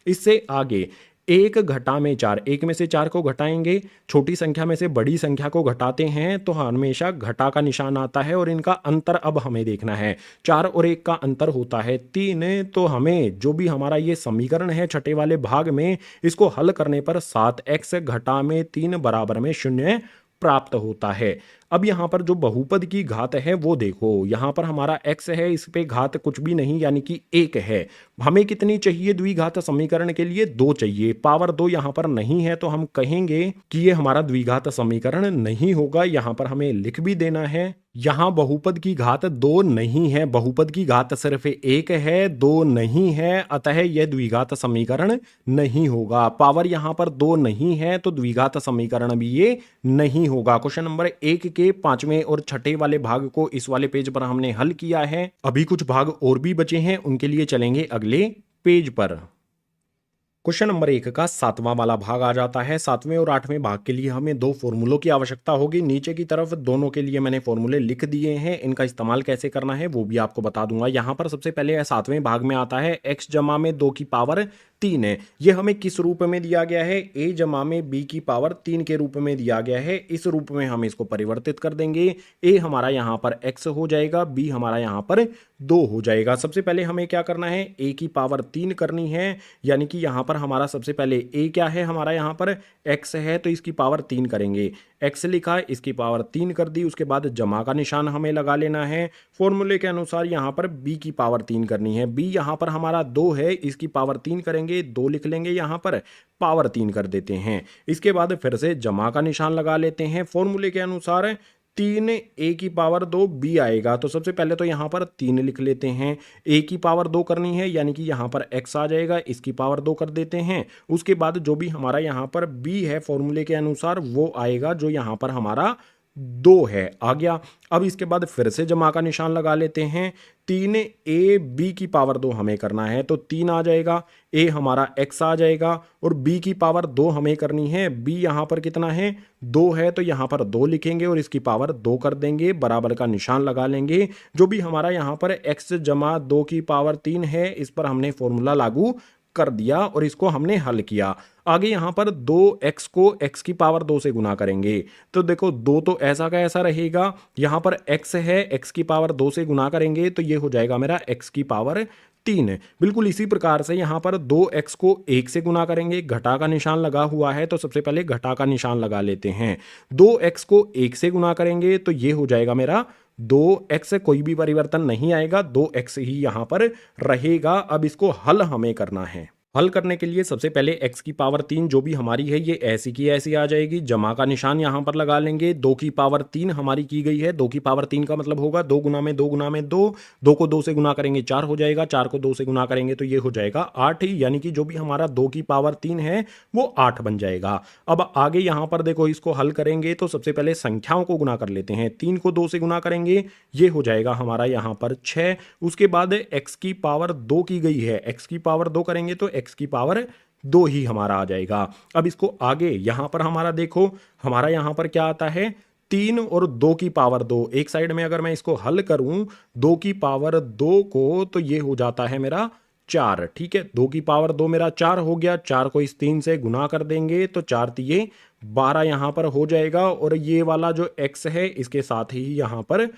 Speaker 1: इससे आगे 1 घटा में 4, 1 में से 4 को घटाएंगे, छोटी संख्या में से बड़ी संख्या को घटाते हैं तो हमेशा घटा का निशान आता है, और इनका अंतर अब हमें देखना है। 4 और 1 का अंतर होता है 3, तो हमें जो भी हमारा ये समीकरण है छठे वाले भाग में, इसको हल करने पर 7x घटा में 3 बराबर में 0 प्राप्त होता है। अब यहां पर जो बहुपद की घात है वो देखो, यहां पर हमारा x है, इस पे घात कुछ भी नहीं यानी कि 1 है। हमें कितनी चाहिए द्विघात समीकरण के लिए, 2 चाहिए। पावर 2 यहां पर नहीं है तो हम कहेंगे कि ये हमारा द्विघात समीकरण नहीं होगा। यहां पर हमें लिख भी देना है, यहां बहुपद की घात 2 नहीं है, बहुपद की घात सिर्फ 1 है, 2 नहीं है, अतः यह द्विघात समीकरण नहीं होगा। पावर यहां पर 2 नहीं है तो द्विघात समीकरण भी ये नहीं होगा। क्वेश्चन नंबर 1 के 5वें और छठे वाले भाग को इस वाले पेज पर हमने हल किया है। अभी कुछ भाग और भी बचे हैं, उनके लिए चलेंगे अगले पेज पर। क्वेश्चन नंबर 1 का 7वां वाला भाग आ जाता है। 7वें और 8वें भाग के लिए हमें 2 फॉर्मूलों की आवश्यकता होगी। नीचे की तरफ दोनों के लिए मैंने फॉर्मूले लिख दिए हैं, इनका इस्तेमाल कैसे करना है वो भी आपको बता दूंगा। यहां पर सबसे पहले 7वें भाग में आता है x जमा में 2 की पावर 3 है। ये हमें किस रूप में दिया गया है, a जमा में b की पावर 3 के रूप में दिया गया है। इस रूप में हम इसको परिवर्तित कर देंगे, a हमारा यहां पर x हो जाएगा, b हमारा यहां पर 2 हो जाएगा। सबसे पहले हमें क्या करना है, a की पावर 3 करनी है, यानी कि यहां पर हमारा सबसे पहले a क्या है, हमारा यहां पर x है तो इसकी पावर 3 करेंगे, x लिखा, इसकी पावर 3 कर दी। उसके बाद जमा का निशान हमें लगा लेना है। फॉर्मूले के अनुसार यहां पर b की पावर 3 करनी है, b यहां पर हमारा 2 है, इसकी पावर 3 करेंगे, 2 लिख लेंगे, यहां पर पावर 3 कर देते हैं। इसके बाद फिर से जमा का निशान लगा लेते हैं। फॉर्मूले के अनुसार 3 a की पावर 2 b आएगा, तो सबसे पहले तो यहां पर 3 लिख लेते हैं। a की पावर 2 करनी है, यानी कि यहां पर x आ जाएगा, इसकी पावर 2 कर देते हैं। उसके बाद जो भी हमारा यहां पर b है फॉर्मूले के अनुसार वो आएगा, जो यहां पर हमारा 2 है, आ गया। अब इसके बाद फिर से जमा का निशान लगा लेते हैं। 3ab की पावर 2 हमें करना है तो 3 आ जाएगा, a हमारा x आ जाएगा और b की पावर 2 हमें करनी है। b यहाँ पर कितना है, 2 है, तो यहाँ पर 2 लिखेंगे और इसकी पावर 2 कर देंगे, बराबर का निशान लगा लेंगे। जो भी हमारा यहाँ पर x जमा 2 की पावर 3 है, इस पर हमने फॉर्मूला लागू कर दिया और इसको हमने हल किया। आगे यहाँ पर 2x को x की पावर 2 से गुना करेंगे तो देखो 2 तो ऐसा का ऐसा रहेगा, यहाँ पर x है, x की पावर 2 से गुना करेंगे तो ये हो जाएगा मेरा x की पावर 3। बिल्कुल इसी प्रकार से यहाँ पर 2x को 1 से गुना करेंगे, घटा का निशान लगा हुआ है तो सबसे पहले घटा का निशान लगा लेते हैं। 2x को 1 से गुना करेंगे तो ये हो जाएगा मेरा 2x से कोई भी परिवर्तन नहीं आएगा, 2x ही यहाँ पर रहेगा। अब इसको हल हमें करना है। हल करने के लिए सबसे पहले x की पावर 3 जो भी हमारी है ये ऐसी की ऐसी आ जाएगी, जमा का निशान यहाँ पर लगा लेंगे। 2 की पावर 3 हमारी की गई है, 2 की पावर 3 का मतलब होगा 2 गुना में 2 गुना में 2, 2 को 2 से गुना करेंगे 4 हो जाएगा, 4 को 2 से गुना करेंगे तो ये हो जाएगा 8 ही, यानी कि जो भी हमारा 2 की पावर 3 है वो 8 बन जाएगा। अब आगे यहाँ पर देखो इसको हल करेंगे तो सबसे पहले संख्याओं को गुना कर लेते हैं। 3 को 2 से गुना करेंगे, ये हो जाएगा हमारा यहाँ पर 6। उसके बाद x की पावर 2 की गई है, x की पावर 2 करेंगे तो x की पावर 2 ही हमारा आ जाएगा। अब इसको आगे यहां पर हमारा देखो, हमारा यहां पर क्या आता है, 3 और 2 की पावर 2। एक साइड में अगर मैं इसको हल करूं 2 की पावर 2 को तो ये हो जाता है मेरा 4। ठीक है, 2 की पावर 2 मेरा 4 हो गया, 4 को इस 3 से गुना कर देंगे तो 4 तिये 12 यहां पर हो जाएगा और ये वाला जो x है इसके साथ ही यहां पर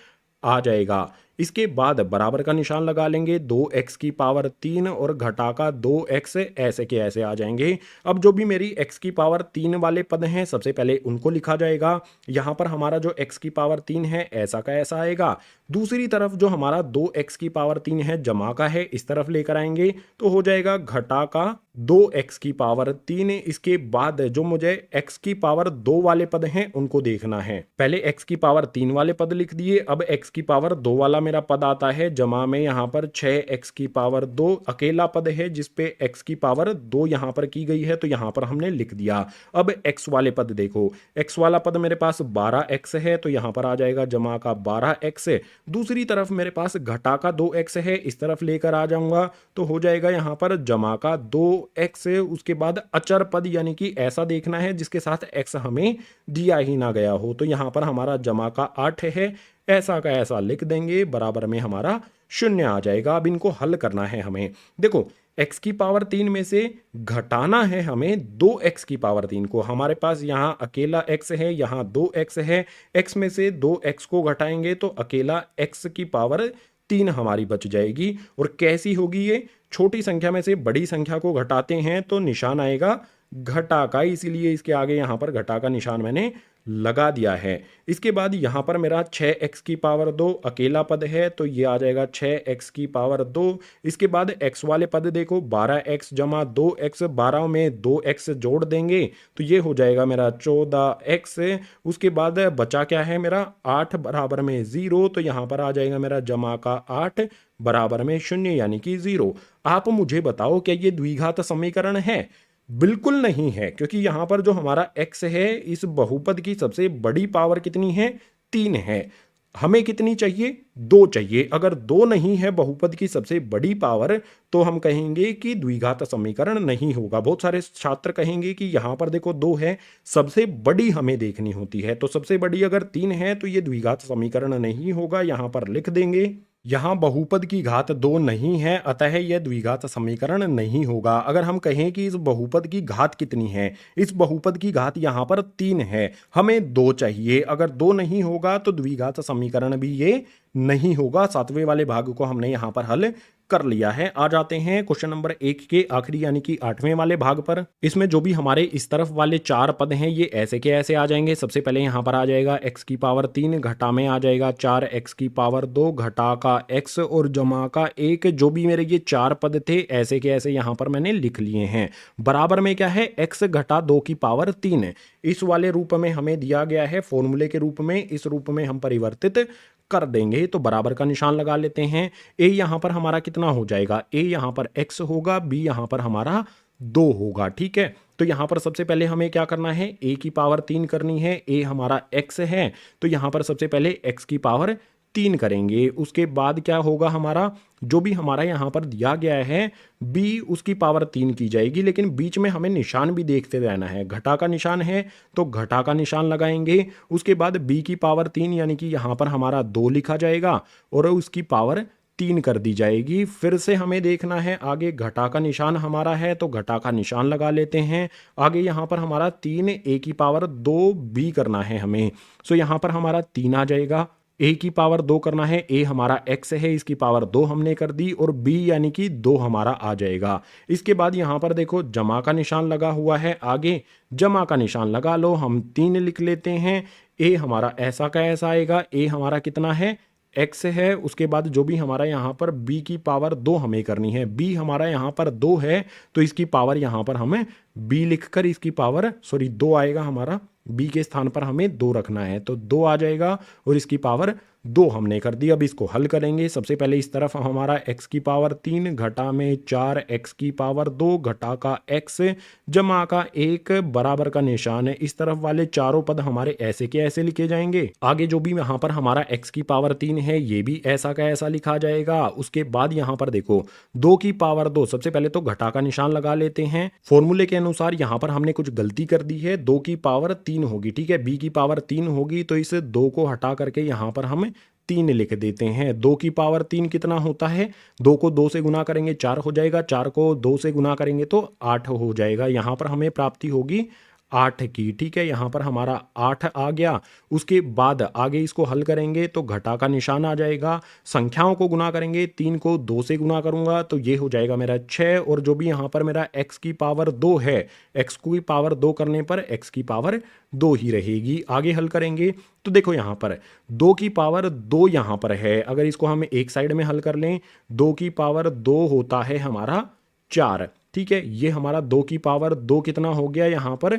Speaker 1: आ जाएगा। इसके बाद बराबर का निशान लगा लेंगे, 2x की पावर 3 और घटा का 2x ऐसे के ऐसे आ जाएंगे। अब जो भी मेरी x की पावर 3 वाले पद हैं सबसे पहले उनको लिखा जाएगा। यहाँ पर हमारा जो x की पावर 3 है ऐसा का ऐसा आएगा। दूसरी तरफ जो हमारा 2x की पावर 3 है जमा का है इस तरफ लेकर आएंगे तो हो जाएगा घटा का 2x की पावर 3। इसके बाद जो मुझे x की पावर 2 वाले पद हैं उनको देखना है। पहले x की पावर 3 वाले पद लिख दिए, अब x की पावर 2 वाला मेरा पद आता है जमा में यहाँ पर 6x की पावर 2 अकेला पद है जिसपे x की पावर 2 यहाँ पर की गई है तो यहाँ पर हमने लिख दिया। अब x वाले पद देखो, x वाला पद मेरे पास 12x है तो यहाँ पर आ जाएगा जमा का 12x। दूसरी तरफ मेरे पास घटा का 2x है, इस तरफ लेकर आ जाऊंगा तो हो जाएगा यहाँ पर जमा का 2x। उसके बाद अचर पद यानी कि ऐसा देखना है जिसके साथ x हमें दिया ही ना गया हो, तो यहाँ पर हमारा जमा का 8 है, ऐसा का ऐसा लिख देंगे, बराबर में हमारा 0 आ जाएगा। अब इनको हल करना है हमें। देखो x की पावर 3 में से घटाना है हमें 2x की पावर 3 को। हमारे पास यहाँ अकेला x है, यहाँ 2x है, x में से 2x को घटाएंगे तो अकेला x की पावर 3 हमारी बच जाएगी। और कैसी होगी ये, छोटी संख्या में से बड़ी संख्या को घटाते हैं तो निशान आएगा घटा का, इसीलिए इसके आगे यहाँ पर घटा का निशान मैंने लगा दिया है। इसके बाद यहाँ पर मेरा 6x की पावर 2 अकेला पद है तो ये आ जाएगा 6x की पावर 2। इसके बाद x वाले पद देखो, 12x जमा 2x, 12 में 2x जोड़ देंगे तो ये हो जाएगा मेरा 14x। उसके बाद बचा क्या है मेरा 8 बराबर में 0, तो यहाँ पर आ जाएगा मेरा जमा का 8 बराबर में 0 यानी कि 0। आप मुझे बताओ क्या ये द्विघात समीकरण है? बिल्कुल नहीं है, क्योंकि यहां पर जो हमारा x है इस बहुपद की सबसे बड़ी पावर कितनी है, 3 है। हमें कितनी चाहिए, 2 चाहिए। अगर 2 नहीं है बहुपद की सबसे बड़ी पावर तो हम कहेंगे कि द्विघात समीकरण नहीं होगा। बहुत सारे छात्र कहेंगे कि यहां पर देखो 2 है, सबसे बड़ी हमें देखनी होती है, तो सबसे बड़ी अगर 3 है तो ये द्विघात समीकरण नहीं होगा, यहां पर लिख देंगे। यहाँ बहुपद की घात 2 नहीं है, अतः यह द्विघात समीकरण नहीं होगा। अगर हम कहें कि इस बहुपद की घात कितनी है, इस बहुपद की घात यहाँ पर 3 है, हमें 2 चाहिए। अगर 2 नहीं होगा तो द्विघात समीकरण भी ये नहीं होगा। 7वें वाले भाग को हमने यहाँ पर हल कर लिया है। आ जाते हैं क्वेश्चन नंबर 1 के आखिरी यानी कि 8वें वाले भाग पर। इसमें जो भी हमारे इस तरफ वाले 4 पद हैं ये ऐसे के ऐसे आ जाएंगे। सबसे पहले यहाँ पर आ जाएगा x की पावर 3, घटा में आ जाएगा 4x की पावर 2, घटा का x और जमा का 1। जो भी मेरे ये 4 पद थे ऐसे के ऐसे यहाँ पर मैंने लिख लिए हैं। बराबर में क्या है, x घटा 2 की पावर 3 इस वाले रूप में हमें दिया गया है, फॉर्मूले के रूप में। इस रूप में हम परिवर्तित कर देंगे तो बराबर का निशान लगा लेते हैं। a यहाँ पर हमारा कितना हो जाएगा, a यहाँ पर x होगा, b यहाँ पर हमारा 2 होगा। ठीक है, तो यहाँ पर सबसे पहले हमें क्या करना है, a की पावर 3 करनी है। a हमारा x है, तो यहाँ पर सबसे पहले x की पावर 3 करेंगे। उसके बाद क्या होगा, हमारा जो भी हमारा यहाँ पर दिया गया है b, उसकी पावर 3 की जाएगी, लेकिन बीच में हमें निशान भी देखते रहना है। घटा का निशान है तो घटा का निशान लगाएंगे। उसके बाद b की पावर 3 यानी कि यहाँ पर हमारा 2 लिखा जाएगा और उसकी पावर 3 कर दी जाएगी। फिर से हमें देखना है आगे, घटा का निशान हमारा है तो घटा का निशान लगा लेते हैं। आगे यहाँ पर हमारा 3 a की पावर 2 b करना है हमें, सो यहाँ पर हमारा 3 आ जाएगा। a की पावर 2 करना है, a हमारा x है, इसकी पावर 2 हमने कर दी और b यानी कि 2 हमारा आ जाएगा। इसके बाद यहाँ पर देखो जमा का निशान लगा हुआ है, आगे जमा का निशान लगा लो, हम 3 लिख लेते हैं। a हमारा ऐसा का ऐसा आएगा, a हमारा कितना है, x है। उसके बाद जो भी हमारा यहाँ पर b की पावर 2 हमें करनी है, b हमारा यहाँ पर 2 है तो इसकी पावर यहाँ पर हमें b लिखकर इसकी पावर 2 आएगा, हमारा b के स्थान पर हमें 2 रखना है तो 2 आ जाएगा और इसकी पावर 2 हमने कर दी। अब इसको हल करेंगे। सबसे पहले इस तरफ हमारा x की पावर 3 घटा में 4 x की पावर 2 घटा का x जमा का 1 बराबर का निशान है। इस तरफ वाले चारों पद हमारे ऐसे के ऐसे लिखे जाएंगे। आगे जो भी यहाँ पर हमारा x की पावर 3 है ये भी ऐसा का ऐसा लिखा जाएगा। उसके बाद यहाँ पर देखो 2 की पावर 2, सबसे पहले तो घटा का निशान लगा लेते हैं। फॉर्मूले के अनुसार यहाँ पर हमने कुछ गलती कर दी है, 2 की पावर 3 होगी, ठीक है, b की पावर 3 होगी तो इस 2 को हटा करके यहाँ पर हम 3 लिख देते हैं। 2 की पावर 3 कितना होता है, 2 को 2 से गुना करेंगे 4 हो जाएगा, 4 को 2 से गुना करेंगे तो 8 हो जाएगा। यहाँ पर हमें प्राप्ति होगी 8 की। ठीक है, यहाँ पर हमारा 8 आ गया। उसके बाद आगे इसको हल करेंगे तो घटा का निशान आ जाएगा, संख्याओं को गुना करेंगे, 3 को 2 से गुना करूंगा तो ये हो जाएगा मेरा 6 और जो भी यहाँ पर मेरा x की पावर 2 है, x की पावर 2 करने पर x की पावर 2 ही रहेगी। आगे हल करेंगे तो देखो यहाँ पर 2 की पावर 2 यहाँ पर है, अगर इसको हम एक साइड में हल कर लें 2 की पावर 2 होता है हमारा 4। ठीक है, ये हमारा 2 की पावर 2 कितना हो गया, यहाँ पर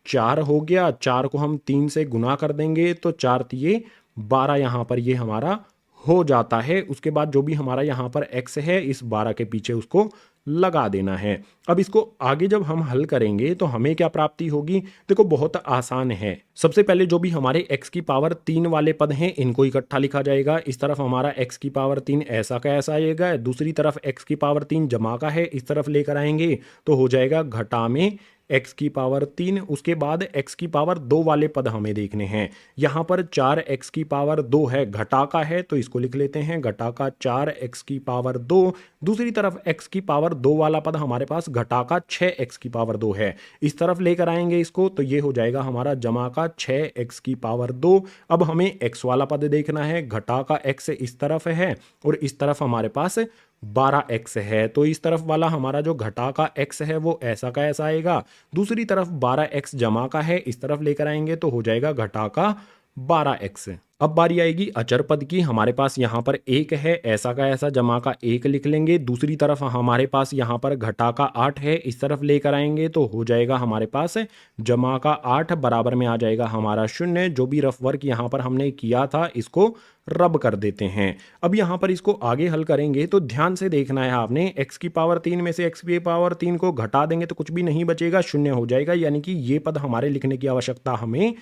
Speaker 1: 4 हो गया। 4 को हम 3 से गुना कर देंगे तो 4 तिये 12 यहाँ पर ये हमारा हो जाता है। उसके बाद जो भी हमारा यहाँ पर x है इस 12 के पीछे उसको लगा देना है। अब इसको आगे जब हम हल करेंगे तो हमें क्या प्राप्ति होगी, देखो बहुत आसान है। सबसे पहले जो भी हमारे x की पावर 3 वाले पद हैं इनको इकट्ठा लिखा जाएगा। इस तरफ हमारा x की पावर 3 ऐसा का ऐसा आएगा, दूसरी तरफ x की पावर 3 जमा का है, इस तरफ लेकर आएंगे तो हो जाएगा घटा में x की पावर 3। उसके बाद x की पावर 2 वाले पद हमें देखने हैं। यहाँ पर 4x की पावर 2 है, घटा का है तो इसको लिख लेते हैं, घटा का 4x की पावर 2। दूसरी तरफ x की पावर 2 वाला पद हमारे पास घटा का 6x की पावर 2 है, इस तरफ लेकर आएंगे इसको तो ये हो जाएगा हमारा जमा का 6x की पावर 2। अब हमें x वाला पद देखना है, घटा का x इस तरफ है और इस तरफ हमारे पास 12x है, तो इस तरफ वाला हमारा जो घटा का x है वो ऐसा का ऐसा आएगा। दूसरी तरफ 12x जमा का है, इस तरफ लेकर आएंगे तो हो जाएगा घटा का 12x। अब बारी आएगी अचर पद की। हमारे पास यहाँ पर 1 है, ऐसा का ऐसा जमा का 1 लिख लेंगे। दूसरी तरफ हमारे पास यहाँ पर घटा का 8 है, इस तरफ लेकर आएंगे तो हो जाएगा हमारे पास जमा का 8 बराबर में आ जाएगा हमारा 0। जो भी रफ वर्क यहाँ पर हमने किया था इसको रब कर देते हैं। अब यहाँ पर इसको आगे हल करेंगे तो ध्यान से देखना है आपने, x की पावर 3 में से x की पावर 3 को घटा देंगे तो कुछ भी नहीं बचेगा, 0 हो जाएगा, यानी कि ये पद हमारे लिखने की आवश्यकता हमें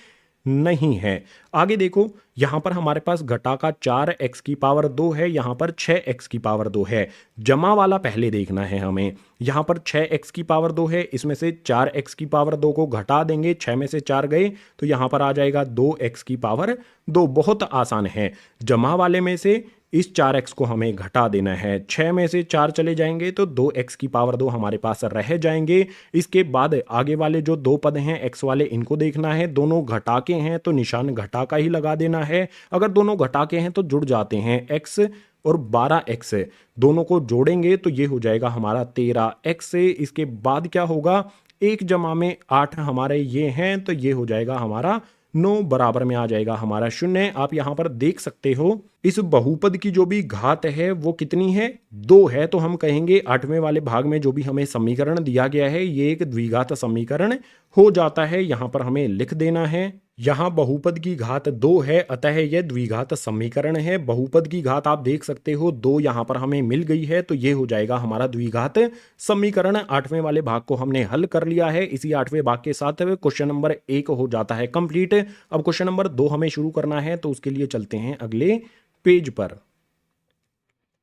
Speaker 1: नहीं है। आगे देखो यहाँ पर हमारे पास घटा का 4x की पावर 2 है, यहाँ पर 6x की पावर 2 है। जमा वाला पहले देखना है हमें। यहाँ पर 6x की पावर 2 है, इसमें से 4x की पावर 2 को घटा देंगे, 6 में से 4 गए तो यहाँ पर आ जाएगा 2x की पावर 2। बहुत आसान है। जमा वाले में से इस 4x को हमें घटा देना है, 6 में से 4 चले जाएंगे तो 2x की पावर 2 हमारे पास रह जाएंगे। इसके बाद आगे वाले जो 2 पद हैं x वाले, इनको देखना है। दोनों घटा के हैं तो निशान घटा का ही लगा देना है, अगर दोनों घटा के हैं तो जुड़ जाते हैं। x और 12x दोनों को जोड़ेंगे तो ये हो जाएगा हमारा 13x। इसके बाद क्या होगा, 1 जमा में 8 हमारे ये हैं तो ये हो जाएगा हमारा 9 बराबर में आ जाएगा हमारा 0। आप यहाँ पर देख सकते हो इस बहुपद की जो भी घात है वो कितनी है, 2 है। तो हम कहेंगे 8वें वाले भाग में जो भी हमें समीकरण दिया गया है ये एक द्विघात समीकरण हो जाता है। यहां पर हमें लिख देना है, यहाँ बहुपद की घात 2 है, अतः यह द्विघात समीकरण है। बहुपद की घात आप देख सकते हो 2 यहाँ पर हमें मिल गई है, तो ये हो जाएगा हमारा द्विघात समीकरण। 8वें वाले भाग को हमने हल कर लिया है। इसी 8वें भाग के साथ क्वेश्चन नंबर 1 हो जाता है कंप्लीट। अब क्वेश्चन नंबर 2 हमें शुरू करना है, तो उसके लिए चलते हैं अगले पेज पर।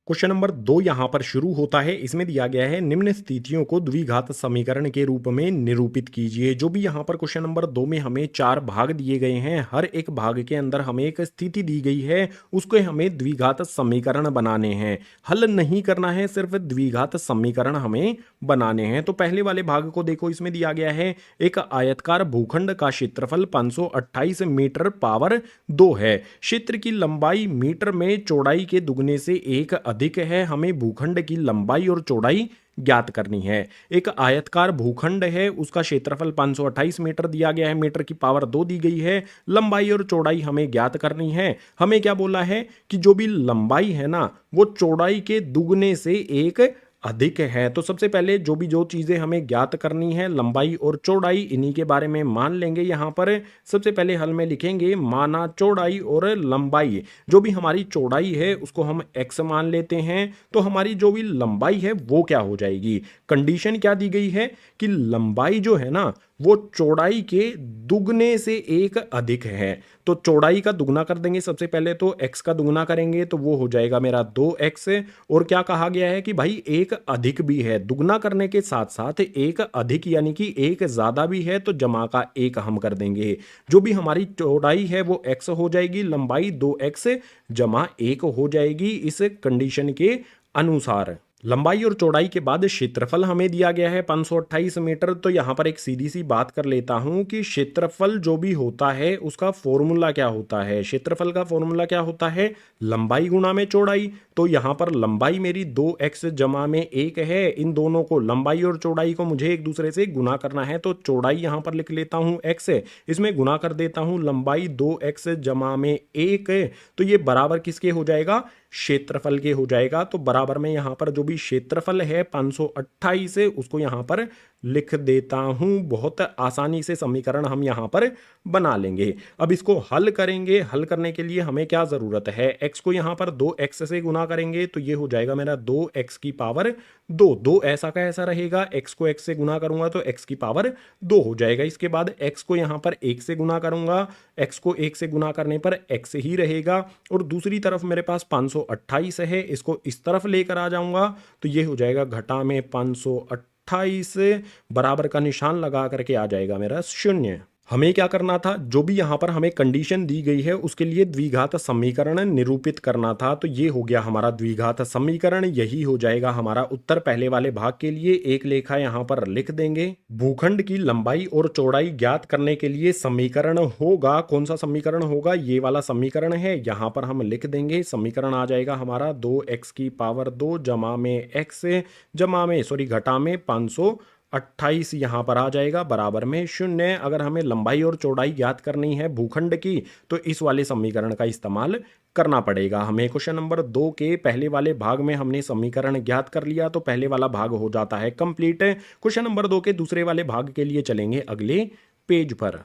Speaker 1: क्वेश्चन नंबर 2 यहां पर शुरू होता है। इसमें दिया गया है निम्न स्थितियों को द्विघात समीकरण के रूप में निरूपित कीजिए। जो भी यहां पर क्वेश्चन नंबर 2 में हमें 4 भाग दिए गए हैं, हर एक भाग के अंदर हमें एक स्थिति दी गई है, उसको हमें द्विघात समीकरण बनाने हैं। हल नहीं करना है, सिर्फ द्विघात समीकरण हमें बनाने हैं। तो पहले वाले भाग को देखो, इसमें दिया गया है एक आयतकार भूखंड का क्षेत्रफल 528 मीटर पावर 2 है। क्षेत्र की लंबाई मीटर में चौड़ाई के दुगने से एक अधिक है। हमें भूखंड की लंबाई और चौड़ाई ज्ञात करनी है। एक आयतकार भूखंड है, उसका क्षेत्रफल 528 मीटर दिया गया है, मीटर की पावर 2 दी गई है। लंबाई और चौड़ाई हमें ज्ञात करनी है। हमें क्या बोला है कि जो भी लंबाई है ना वो चौड़ाई के दुगने से एक अधिक है। तो सबसे पहले जो चीजें हमें ज्ञात करनी है, लंबाई और चौड़ाई, इन्हीं के बारे में मान लेंगे। यहां पर सबसे पहले हल में लिखेंगे माना चौड़ाई और लंबाई। जो भी हमारी चौड़ाई है उसको हम x मान लेते हैं, तो हमारी जो भी लंबाई है वो क्या हो जाएगी। कंडीशन क्या दी गई है कि लंबाई जो है ना वो चौड़ाई के दुगने से एक अधिक है। तो चौड़ाई का दुगना कर देंगे, सबसे पहले तो x का दुगना करेंगे तो वो हो जाएगा मेरा 2x। और क्या कहा गया है कि भाई एक अधिक भी है, दुगना करने के साथ साथ एक अधिक यानी कि एक ज्यादा भी है, तो जमा का एक हम कर देंगे। जो भी हमारी चौड़ाई है वो x हो जाएगी, लंबाई 2x जमा 1 हो जाएगी इस कंडीशन के अनुसार। लंबाई और चौड़ाई के बाद क्षेत्रफल हमें दिया गया है 528 मीटर। तो यहां पर एक सीधी सी बात कर लेता हूं कि क्षेत्रफल जो भी होता है उसका फॉर्मूला क्या होता है। क्षेत्रफल का फॉर्मूला क्या होता है, लंबाई गुणा में चौड़ाई। तो यहां पर लंबाई मेरी 2x जमा में 1 है। इन दोनों को, लंबाई और चौड़ाई को मुझे एक दूसरे से गुना करना है, तो चौड़ाई यहां पर लिख लेता हूं x, इसमें गुना कर देता हूं लंबाई 2x जमा में 1। तो ये बराबर किसके हो जाएगा, क्षेत्रफल के हो जाएगा। तो बराबर में यहां पर जो भी क्षेत्रफल है 528 उसको यहां पर लिख देता हूं। बहुत आसानी से समीकरण हम यहां पर बना लेंगे। अब इसको हल करेंगे। हल करने के लिए हमें क्या जरूरत है, x को यहां पर 2x से गुना करेंगे तो ये हो जाएगा मेरा 2x की पावर 2। 2 ऐसा का ऐसा रहेगा, x को x से गुना करूंगा तो x की पावर 2 हो जाएगा। इसके बाद x को यहां पर 1 से गुना करूंगा, x को 1 से गुना करने पर x ही रहेगा। और दूसरी तरफ मेरे पास 528 है, इसको इस तरफ लेकर आ जाऊंगा तो ये हो जाएगा घटा में 528 बराबर का निशान लगा करके आ जाएगा मेरा 0। हमें क्या करना था, जो भी यहां पर हमें कंडीशन दी गई है उसके लिए द्विघात समीकरण निरूपित करना था। तो ये हो गया हमारा द्विघात समीकरण, यही हो जाएगा हमारा उत्तर पहले वाले भाग के लिए। एक लेखा यहां पर लिख देंगे। भूखंड की लंबाई और चौड़ाई ज्ञात करने के लिए समीकरण होगा, कौन सा समीकरण होगा, ये वाला समीकरण है। यहां पर हम लिख देंगे, समीकरण आ जाएगा हमारा 2x की पावर 2 जमा में x जमा में घटा में 528 यहां पर आ जाएगा बराबर में 0। अगर हमें लंबाई और चौड़ाई ज्ञात करनी है भूखंड की तो इस वाले समीकरण का इस्तेमाल करना पड़ेगा हमें। क्वेश्चन नंबर 2 के पहले वाले भाग में हमने समीकरण ज्ञात कर लिया, तो पहले वाला भाग हो जाता है कंप्लीट। क्वेश्चन नंबर 2 के दूसरे वाले भाग के लिए चलेंगे अगले पेज पर।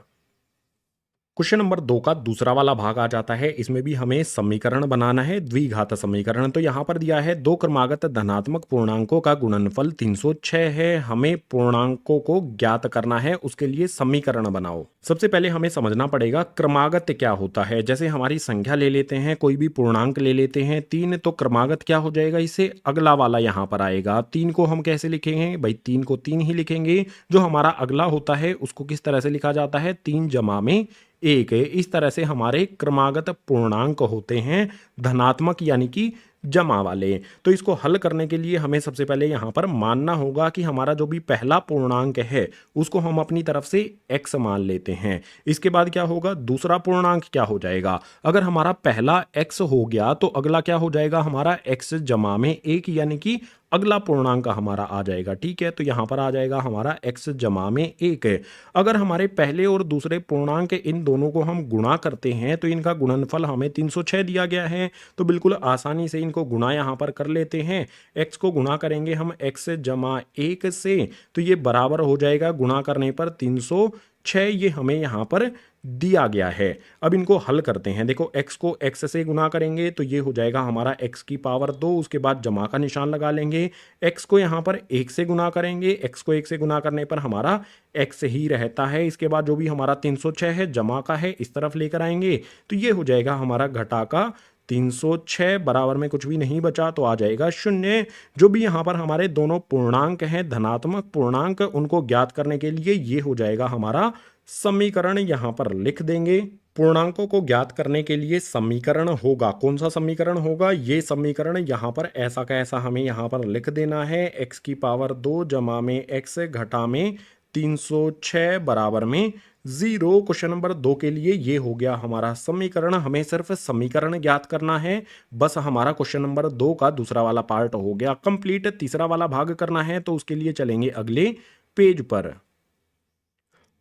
Speaker 1: क्वेश्चन नंबर 2 का दूसरा वाला भाग आ जाता है। इसमें भी हमें समीकरण बनाना है, द्विघात समीकरण। तो यहां पर दिया है 2 क्रमागत धनात्मक पूर्णांकों का गुणनफल 306 है। हमें पूर्णांकों को ज्ञात करना है, उसके लिए समीकरण बनाओ। सबसे पहले हमें समझना पड़ेगा क्रमागत क्या होता है। जैसे हमारी संख्या ले लेते हैं, कोई भी पूर्णांक ले लेते हैं 3, तो क्रमागत क्या हो जाएगा, इसे अगला वाला यहां पर आएगा। 3 को हम कैसे लिखेंगे भाई, 3 को 3 ही लिखेंगे। जो हमारा अगला होता है उसको किस तरह से लिखा जाता है, 3 जमा में 1। इस तरह से हमारे क्रमागत पूर्णांक होते हैं, धनात्मक यानी कि जमा वाले। तो इसको हल करने के लिए हमें सबसे पहले यहां पर मानना होगा कि हमारा जो भी पहला पूर्णांक है उसको हम अपनी तरफ से x मान लेते हैं। इसके बाद क्या होगा, दूसरा पूर्णांक क्या हो जाएगा। अगर हमारा पहला x हो गया तो अगला क्या हो जाएगा हमारा x जमा में 1 यानी कि अगला पूर्णांक हमारा आ जाएगा। ठीक है, तो यहाँ पर आ जाएगा हमारा x जमा में 1 है। अगर हमारे पहले और दूसरे पूर्णांक इन दोनों को हम गुणा करते हैं तो इनका गुणनफल हमें 306 दिया गया है, तो बिल्कुल आसानी से इनको गुणा यहाँ पर कर लेते हैं। x को गुणा करेंगे हम x जमा 1 से, तो ये बराबर हो जाएगा गुणा करने पर 306, ये हमें यहाँ पर दिया गया है। अब इनको हल करते हैं। देखो x को x से गुना करेंगे तो ये हो जाएगा हमारा x की पावर 2, उसके बाद जमा का निशान लगा लेंगे। x को यहाँ पर 1 से गुना करेंगे, x को 1 से गुना करने पर हमारा x ही रहता है। इसके बाद जो भी हमारा 306 है जमा का है इस तरफ लेकर आएंगे, तो ये हो जाएगा हमारा घटा का 306, बराबर में कुछ भी नहीं बचा तो आ जाएगा 0। जो भी यहाँ पर हमारे दोनों पूर्णांक हैं धनात्मक पूर्णांक, उनको ज्ञात करने के लिए ये हो जाएगा हमारा समीकरण, यहाँ पर लिख देंगे। पूर्णांकों को ज्ञात करने के लिए समीकरण होगा, कौन सा समीकरण होगा, ये समीकरण यहाँ पर ऐसा का ऐसा हमें यहाँ पर लिख देना है। x की पावर 2 जमा में x घटा में 306 बराबर में 0। क्वेश्चन नंबर 2 के लिए ये हो गया हमारा समीकरण। हमें सिर्फ समीकरण ज्ञात करना है, बस हमारा क्वेश्चन नंबर 2 का दूसरा वाला पार्ट हो गया कंप्लीट। तीसरा वाला भाग करना है तो उसके लिए चलेंगे अगले पेज पर।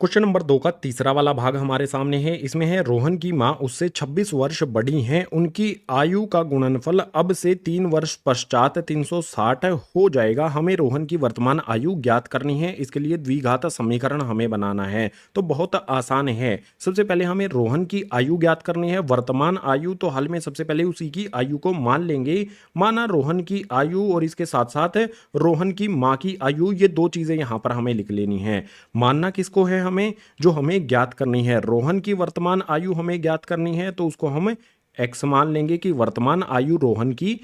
Speaker 1: क्वेश्चन नंबर 2 का तीसरा वाला भाग हमारे सामने है। इसमें है रोहन की मां उससे 26 वर्ष बड़ी हैं, उनकी आयु का गुणनफल अब से 3 वर्ष पश्चात 360 हो जाएगा। हमें रोहन की वर्तमान आयु ज्ञात करनी है, इसके लिए द्विघात समीकरण हमें बनाना है। तो बहुत आसान है। सबसे पहले हमें रोहन की आयु ज्ञात करनी है। वर्तमान आयु तो हल में सबसे पहले उसी की आयु को मान लेंगे, माना रोहन की आयु और इसके साथ साथ रोहन की मां की आयु, ये दो चीजें यहां पर हमें लिख लेनी है। मानना किसको है हमें, जो हमें ज्ञात करनी है रोहन की वर्तमान आयु हमें ज्ञात करनी है, तो उसको हम x मान लेंगे कि वर्तमान आयु रोहन की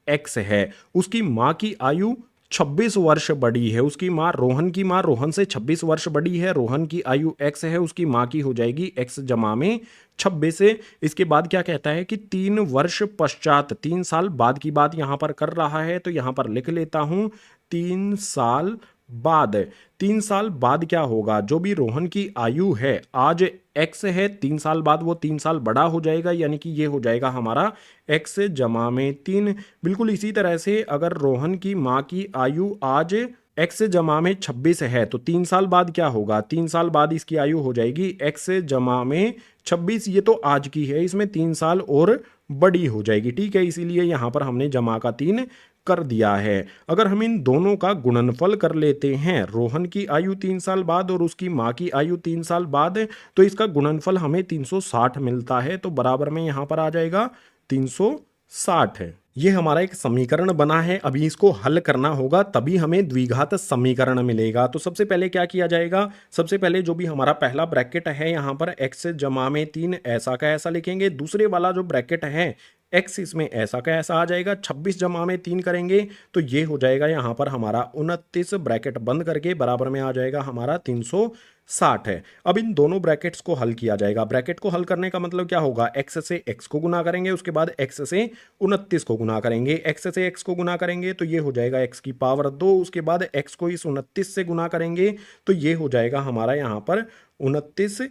Speaker 1: x है। उसकी मां की आयु 26 वर्ष बड़ी है, उसकी मां रोहन की मां रोहन से 26 वर्ष बड़ी है, रोहन की आयु x है, उसकी मां की हो जाएगी x जमा में 26 से। इसके बाद क्या कहता है कि 3 वर्ष पश्चात, 3 साल बाद की बात यहां पर कर रहा है, तो यहां पर लिख लेता हूं 3 साल बाद। 3 साल बाद क्या होगा, जो भी रोहन की आयु है आज x है, 3 साल बाद वो 3 साल बड़ा हो जाएगा, यानी कि ये हो जाएगा हमारा x जमा में 3। बिल्कुल इसी तरह से अगर रोहन की मां की आयु आज x जमा में 26 है तो 3 साल बाद क्या होगा, 3 साल बाद इसकी आयु हो जाएगी x जमा में 26। ये तो आज की है, इसमें 3 साल और बड़ी हो जाएगी। ठीक है, इसीलिए यहां पर हमने जमा का 3 कर दिया है। अगर हम इन दोनों का गुणनफल कर लेते हैं, रोहन की आयु 3 साल बाद और उसकी मां की आयु 3 साल बाद, तो इसका गुणनफल हमें 360 मिलता है, तो बराबर में यहां पर आ जाएगा 360 है। ये हमारा एक समीकरण बना है, अभी इसको हल करना होगा तभी हमें द्विघात समीकरण मिलेगा। तो सबसे पहले क्या किया जाएगा, सबसे पहले जो भी हमारा पहला ब्रैकेट है यहाँ पर x जमा में 3 ऐसा का ऐसा लिखेंगे। दूसरे वाला जो ब्रैकेट है x, इसमें ऐसा का ऐसा आ जाएगा। 26 जमा में 3 करेंगे तो ये हो जाएगा यहाँ पर हमारा 29, ब्रैकेट बंद करके बराबर में आ जाएगा हमारा 360 है। अब इन दोनों ब्रैकेट्स को हल किया जाएगा। ब्रैकेट को हल करने का मतलब क्या होगा, x से x को गुना करेंगे, उसके बाद x से 29 को गुना करेंगे। x से x को गुना करेंगे तो ये हो जाएगा x की पावर 2, उसके बाद x को इस 29 से गुना करेंगे तो ये हो जाएगा हमारा यहाँ पर 29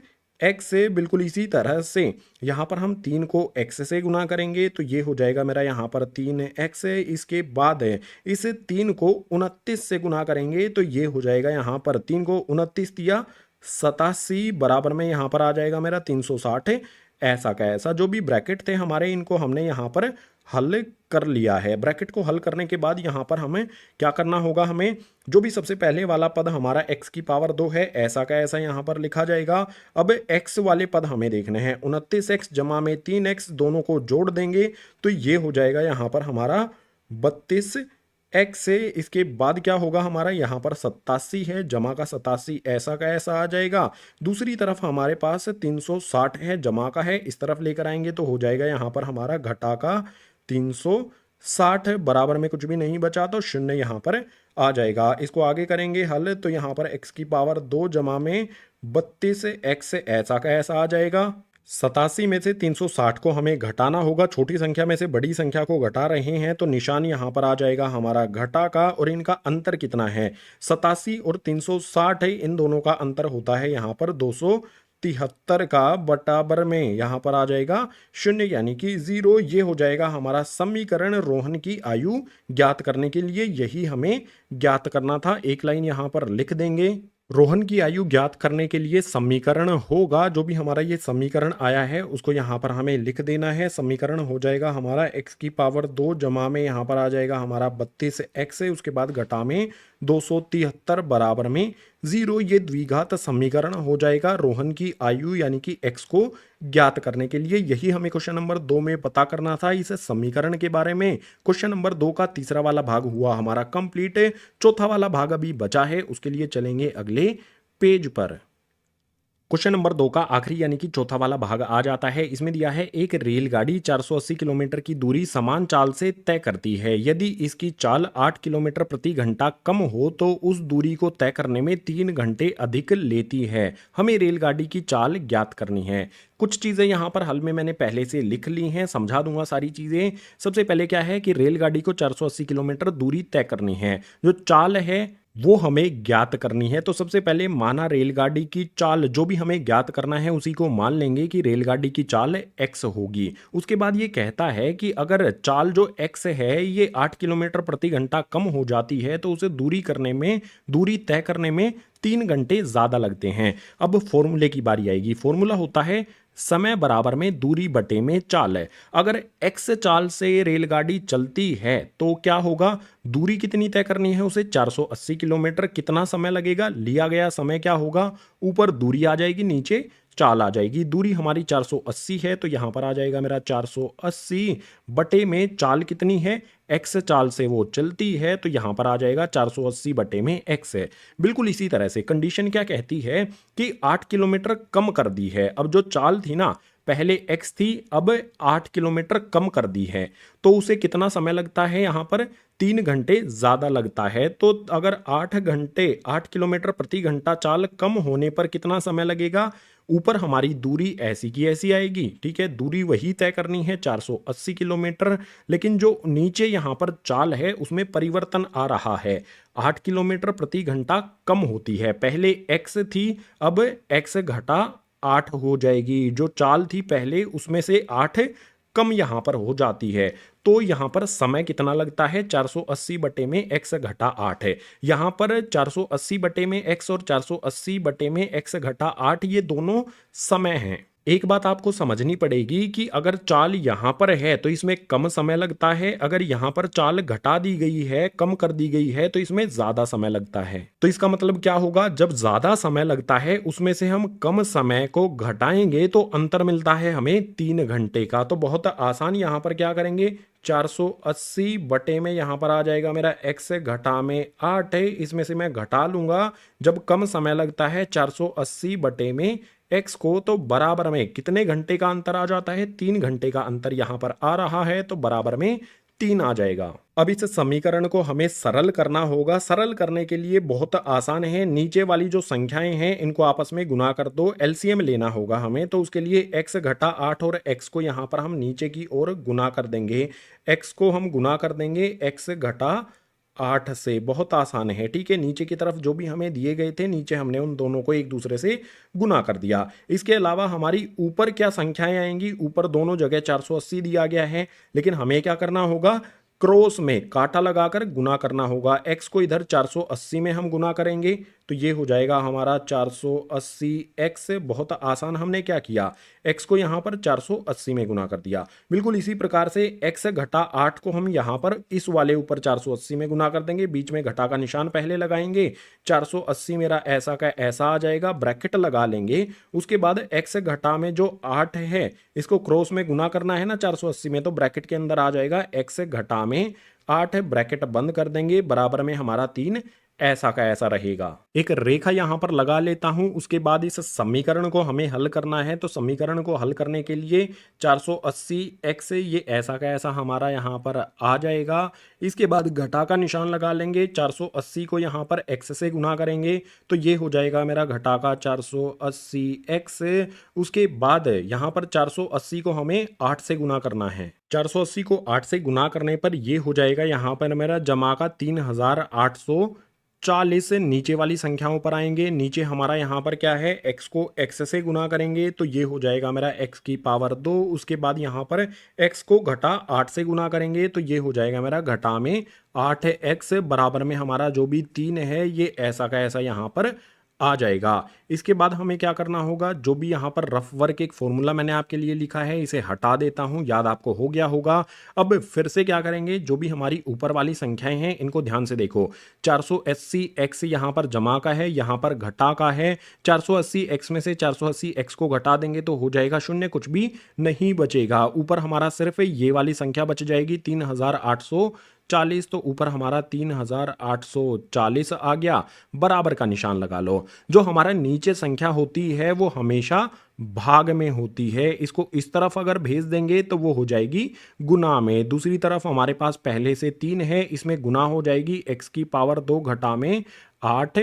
Speaker 1: x से। बिल्कुल इसी तरह से यहाँ पर हम 3 को x से गुना करेंगे तो ये हो जाएगा मेरा यहाँ पर 3x। इसके बाद इस 3 को 29 से गुना करेंगे तो ये हो जाएगा यहाँ पर 3 को 29 दिया 87, बराबर में यहाँ पर आ जाएगा मेरा 360। ऐसा का ऐसा जो भी ब्रैकेट थे हमारे, इनको हमने यहाँ पर हल कर लिया है। ब्रैकेट को हल करने के बाद यहाँ पर हमें क्या करना होगा, हमें जो भी सबसे पहले वाला पद हमारा x की पावर 2 है ऐसा का ऐसा यहाँ पर लिखा जाएगा। अब x वाले पद हमें देखने हैं, 29x जमा में 3x, दोनों को जोड़ देंगे तो ये हो जाएगा यहाँ पर हमारा 32x से। इसके बाद क्या होगा हमारा, यहाँ पर 87 है, जमा का 87 ऐसा का ऐसा आ जाएगा। दूसरी तरफ हमारे पास 360 है, जमा का है, इस तरफ लेकर आएंगे तो हो जाएगा यहाँ पर हमारा घटा का 360, बराबर में कुछ भी नहीं बचा तो 0 यहाँ पर आ जाएगा। इसको आगे करेंगे हल तो यहाँ पर x की पावर 2 जमा में 32x ऐसा का ऐसा आ जाएगा। 87 में से 360 को हमें घटाना होगा, छोटी संख्या में से बड़ी संख्या को घटा रहे हैं तो निशान यहाँ पर आ जाएगा हमारा घटा का। और इनका अंतर कितना है, 87 और 360 है, इन दोनों का अंतर होता है यहाँ पर 230 273 का बराबर में यहाँ पर आ जाएगा 0 यानी कि 0। ये हो जाएगा हमारा समीकरण रोहन की आयु ज्ञात करने के लिए, यही हमें ज्ञात करना था। एक लाइन यहाँ पर लिख देंगे। रोहन की आयु ज्ञात करने के लिए समीकरण होगा, जो भी हमारा ये समीकरण आया है उसको यहाँ पर हमें लिख देना है। समीकरण हो जाएगा हमारा x की पावर 2 जमा में यहाँ पर आ जाएगा हमारा 32x है, उसके बाद घटा में 273 बराबर में 0। ये द्विघात समीकरण हो जाएगा रोहन की आयु यानी कि x को ज्ञात करने के लिए। यही हमें क्वेश्चन नंबर 2 में पता करना था इस समीकरण के बारे में। क्वेश्चन नंबर 2 का तीसरा वाला भाग हुआ हमारा कंप्लीट। चौथा वाला भाग अभी बचा है, उसके लिए चलेंगे अगले पेज पर। क्वेश्चन नंबर 2 का आखिरी यानी कि चौथा वाला भाग आ जाता है। इसमें दिया है एक रेलगाड़ी 480 किलोमीटर की दूरी समान चाल से तय करती है। यदि इसकी चाल 8 किलोमीटर प्रति घंटा कम हो तो उस दूरी को तय करने में 3 घंटे अधिक लेती है। हमें रेलगाड़ी की चाल ज्ञात करनी है। कुछ चीज़ें यहाँ पर हल में मैंने पहले से लिख ली हैं, समझा दूंगा सारी चीज़ें। सबसे पहले क्या है कि रेलगाड़ी को 480 किलोमीटर दूरी तय करनी है, जो चाल है वो हमें ज्ञात करनी है। तो सबसे पहले माना रेलगाड़ी की चाल, जो भी हमें ज्ञात करना है उसी को मान लेंगे कि रेलगाड़ी की चाल x होगी। उसके बाद ये कहता है कि अगर चाल जो x है ये 8 किलोमीटर प्रति घंटा कम हो जाती है तो उसे दूरी तय करने में 3 घंटे ज़्यादा लगते हैं। अब फॉर्मूले की बारी आएगी। फॉर्मूला होता है समय बराबर में दूरी बटे में चाल है। अगर x चाल से रेलगाड़ी चलती है तो क्या होगा, दूरी कितनी तय करनी है उसे 480 किलोमीटर। कितना समय लगेगा, लिया गया समय क्या होगा, ऊपर दूरी आ जाएगी नीचे चाल आ जाएगी। दूरी हमारी 480 है तो यहां पर आ जाएगा मेरा 480 बटे में चाल कितनी है, x चाल से वो चलती है तो यहां पर आ जाएगा 480 बटे में x है। बिल्कुल इसी तरह से कंडीशन क्या कहती है कि 8 किलोमीटर कम कर दी है। अब जो चाल थी ना, पहले x थी, अब 8 किलोमीटर कम कर दी है तो उसे कितना समय लगता है, यहाँ पर 3 घंटे ज़्यादा लगता है। तो अगर 8 किलोमीटर प्रति घंटा चाल कम होने पर कितना समय लगेगा, ऊपर हमारी दूरी ऐसी की ऐसी आएगी, ठीक है, दूरी वही तय करनी है 480 किलोमीटर, लेकिन जो नीचे यहाँ पर चाल है उसमें परिवर्तन आ रहा है। 8 किलोमीटर प्रति घंटा कम होती है, पहले x थी अब x घटा 8 हो जाएगी। जो चाल थी पहले उसमें से 8 कम यहाँ पर हो जाती है तो यहाँ पर समय कितना लगता है, 480 बटे में x घटा 8 है। यहाँ पर 480 बटे में x और 480 बटे में x घटा 8 ये दोनों समय हैं। एक बात आपको समझनी पड़ेगी कि अगर चाल यहाँ पर है तो इसमें कम समय लगता है, अगर यहाँ पर चाल घटा दी गई है, कम कर दी गई है तो इसमें ज्यादा समय लगता है। तो इसका मतलब क्या होगा, जब ज्यादा समय लगता है उसमें से हम कम समय को घटाएंगे तो अंतर मिलता है हमें 3 घंटे का। तो बहुत आसान, यहाँ पर क्या करेंगे, 480 बटे में यहाँ पर आ जाएगा मेरा x घटा में 8 है, इसमें से मैं घटा लूंगा जब कम समय लगता है 480 बटे में x को, तो बराबर में कितने घंटे का अंतर आ जाता है, 3 घंटे का अंतर यहाँ पर आ रहा है तो बराबर में 3 आ जाएगा। अब इस समीकरण को हमें सरल करना होगा। सरल करने के लिए बहुत आसान है, नीचे वाली जो संख्याएं हैं इनको आपस में गुना कर दो, एलसीएम लेना होगा हमें। तो उसके लिए x घटा 8 और x को यहाँ पर हम नीचे की ओर गुना कर देंगे। x को हम गुना कर देंगे x घटा 8 से, बहुत आसान है, ठीक है। नीचे की तरफ जो भी हमें दिए गए थे नीचे हमने उन दोनों को एक दूसरे से गुना कर दिया। इसके अलावा हमारी ऊपर क्या संख्याएं आएंगी, ऊपर दोनों जगह 480 दिया गया है, लेकिन हमें क्या करना होगा, क्रॉस में काटा लगाकर गुना करना होगा। x को इधर 480 में हम गुना करेंगे तो ये हो जाएगा हमारा 480x। बहुत आसान, हमने क्या किया, x को यहाँ पर 480 में गुना कर दिया। बिल्कुल इसी प्रकार से x घटा 8 को हम यहाँ पर इस वाले ऊपर 480 में गुना कर देंगे, बीच में घटा का निशान पहले लगाएंगे, 480 मेरा ऐसा का ऐसा आ जाएगा, ब्रैकेट लगा लेंगे। उसके बाद x घटा में जो 8 है इसको क्रॉस में गुना करना है ना 480 में, तो ब्रैकेट के अंदर आ जाएगा x घटा में 8, ब्रैकेट बंद कर देंगे, बराबर में हमारा 3 ऐसा का ऐसा रहेगा। एक रेखा यहां पर लगा लेता हूं। उसके बाद इस समीकरण को हमें हल करना है, तो समीकरण को हल करने के लिए 480x ये ऐसा का ऐसा हमारा यहां पर आ जाएगा। इसके बाद घटा का निशान लगा लेंगे, 480 को यहां पर x से गुना करेंगे तो ये हो जाएगा मेरा घटा का 480x। उसके बाद यहां पर 480 को हमें 8 से गुना करना है, 480 को 8 से गुना करने पर ये हो जाएगा यहाँ पर मेरा जमा का 3800 40 से नीचे वाली संख्याओं पर आएंगे। नीचे हमारा यहाँ पर क्या है, x को x से गुना करेंगे तो ये हो जाएगा मेरा x की पावर 2। उसके बाद यहाँ पर x को घटा 8 से गुना करेंगे तो ये हो जाएगा मेरा घटा में 8x बराबर में हमारा जो भी 3 है ये ऐसा का ऐसा यहाँ पर आ जाएगा। इसके बाद हमें क्या करना होगा, जो भी यहाँ पर रफ वर्क एक फॉर्मूला मैंने आपके लिए लिखा है इसे हटा देता हूँ, याद आपको हो गया होगा। अब फिर से क्या करेंगे, जो भी हमारी ऊपर वाली संख्याएं हैं इनको ध्यान से देखो। 480x यहाँ पर जमा का है, यहाँ पर घटा का है। 480x में से 480x को घटा देंगे तो हो जाएगा 0, कुछ भी नहीं बचेगा। ऊपर हमारा सिर्फ ये वाली संख्या बच जाएगी 3840, तो ऊपर हमारा 3840 आ गया। बराबर का निशान लगा लो। जो हमारा नीचे संख्या होती है वो हमेशा भाग में होती है, इसको इस तरफ अगर भेज देंगे तो वो हो जाएगी गुना में। दूसरी तरफ हमारे पास पहले से 3 है, इसमें गुना हो जाएगी x की पावर 2 घटा में 8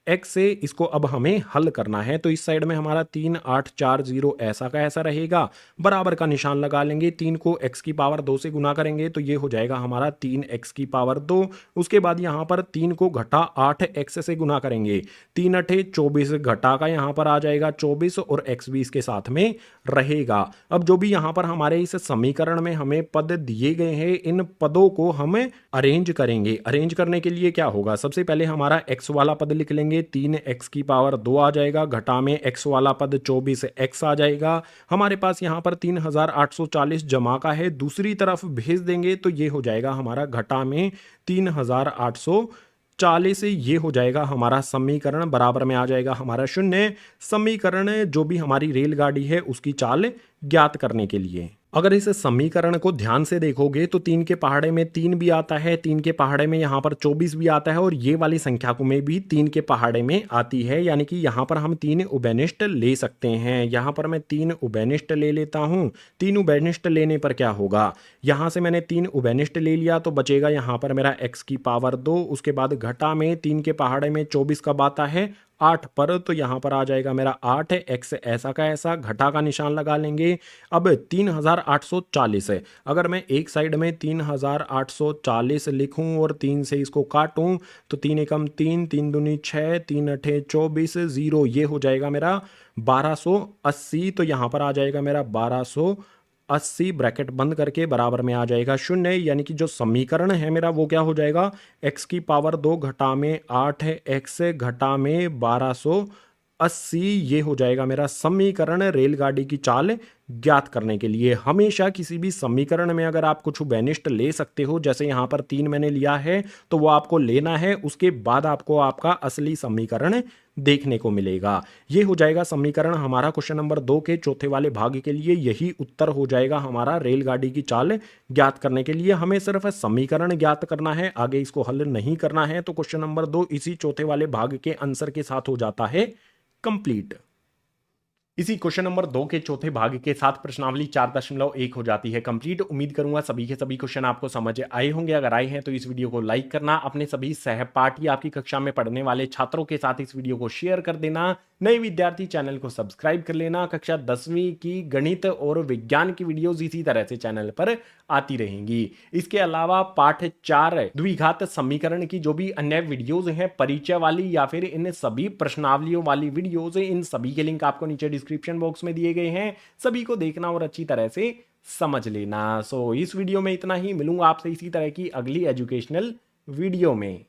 Speaker 1: x से। इसको अब हमें हल करना है तो इस साइड में हमारा 3840 ऐसा का ऐसा रहेगा। बराबर का निशान लगा लेंगे। 3 को x की पावर 2 से गुना करेंगे तो ये हो जाएगा हमारा 3x की पावर 2। उसके बाद यहाँ पर 3 को घटा 8x से गुना करेंगे, 3 अठे 24, घटा का यहाँ पर आ जाएगा 24 और x भी इसके साथ में रहेगा। अब जो भी यहाँ पर हमारे इस समीकरण में हमें पद दिए गए हैं इन पदों को हम अरेंज करेंगे। अरेंज करने के लिए क्या होगा, सबसे पहले हमारा x वाला पद लिख लेंगे, 3x की पावर 2 आ जाएगा। घटा में x वाला पद 24x आ जाएगा। हमारे पास यहाँ पर 3840 जमा का है, दूसरी तरफ भेज देंगे तो ये हो जाएगा हमारा घटा में 3840, ये हो जाएगा हमारा समीकरण। बराबर में आ जाएगा हमारा 0। समीकरण जो भी हमारी रेलगाड़ी है उसकी चाल ज्ञात करने के लिए अगर इस समीकरण को ध्यान से देखोगे तो 3 के पहाड़े में 3 भी आता है, 3 के पहाड़े में यहाँ पर 24 भी आता है और ये वाली संख्या को में भी 3 के पहाड़े में आती है। यानी कि यहाँ पर हम 3 उभयनिष्ठ ले सकते हैं। यहाँ पर मैं 3 उभयनिष्ठ ले लेता हूँ। 3 उभयनिष्ठ लेने पर क्या होगा, यहाँ से मैंने 3 उभयनिष्ठ ले लिया तो बचेगा यहाँ पर मेरा x की पावर 2। उसके बाद घटा में 3 के पहाड़े में 24 कब आता है, 8 पर, तो यहाँ पर आ जाएगा मेरा 8x ऐसा का ऐसा। घटा का निशान लगा लेंगे। अब 3840 है, अगर मैं एक साइड में 3840 लिखूं और 3 से इसको काटूं तो 3 एकम 3, 3 दूनी 6, 3 अठे 24, 0, ये हो जाएगा मेरा 1280। तो यहाँ पर आ जाएगा मेरा 1280, ब्रैकेट बंद करके बराबर में आ जाएगा 0। यानी कि जो समीकरण है मेरा वो क्या हो जाएगा, x की पावर 2 घटा में 8x घटा में 1280, ये हो जाएगा मेरा समीकरण रेलगाड़ी की चाल ज्ञात करने के लिए। हमेशा किसी भी समीकरण में अगर आप कुछ उभयनिष्ठ ले सकते हो, जैसे यहाँ पर 3 मैंने लिया है तो वो आपको लेना है, उसके बाद आपको आपका असली समीकरण देखने को मिलेगा। ये हो जाएगा समीकरण हमारा क्वेश्चन नंबर 2 के चौथे वाले भाग के लिए। यही उत्तर हो जाएगा हमारा रेलगाड़ी की चाल ज्ञात करने के लिए। हमें सिर्फ समीकरण ज्ञात करना है, आगे इसको हल नहीं करना है। तो क्वेश्चन नंबर 2 इसी चौथे वाले भाग के आंसर के साथ हो जाता है कंप्लीट। इसी क्वेश्चन नंबर 2 के चौथे भाग के साथ प्रश्नावली 4.1 हो जाती है कंप्लीट। उम्मीद करूंगा सभी के सभी क्वेश्चन आपको समझ आए होंगे। अगर आए हैं तो इस वीडियो को लाइक करना, अपने सभी सहपाठी आपकी कक्षा में पढ़ने वाले छात्रों के साथ इस वीडियो को शेयर कर देना। नए विद्यार्थी चैनल को सब्सक्राइब कर लेना। कक्षा 10वीं की गणित और विज्ञान की वीडियोज इसी तरह से चैनल पर आती रहेंगी। इसके अलावा पाठ 4 द्विघात समीकरण की जो भी अन्य वीडियोज हैं, परिचय वाली या फिर इन सभी प्रश्नावलियों वाली वीडियोज, इन सभी के लिंक आपको नीचे डिस्क्रिप्शन बॉक्स में दिए गए हैं। सभी को देखना और अच्छी तरह से समझ लेना। इस वीडियो में इतना ही। मिलूंगा आपसे इसी तरह की अगली एजुकेशनल वीडियो में।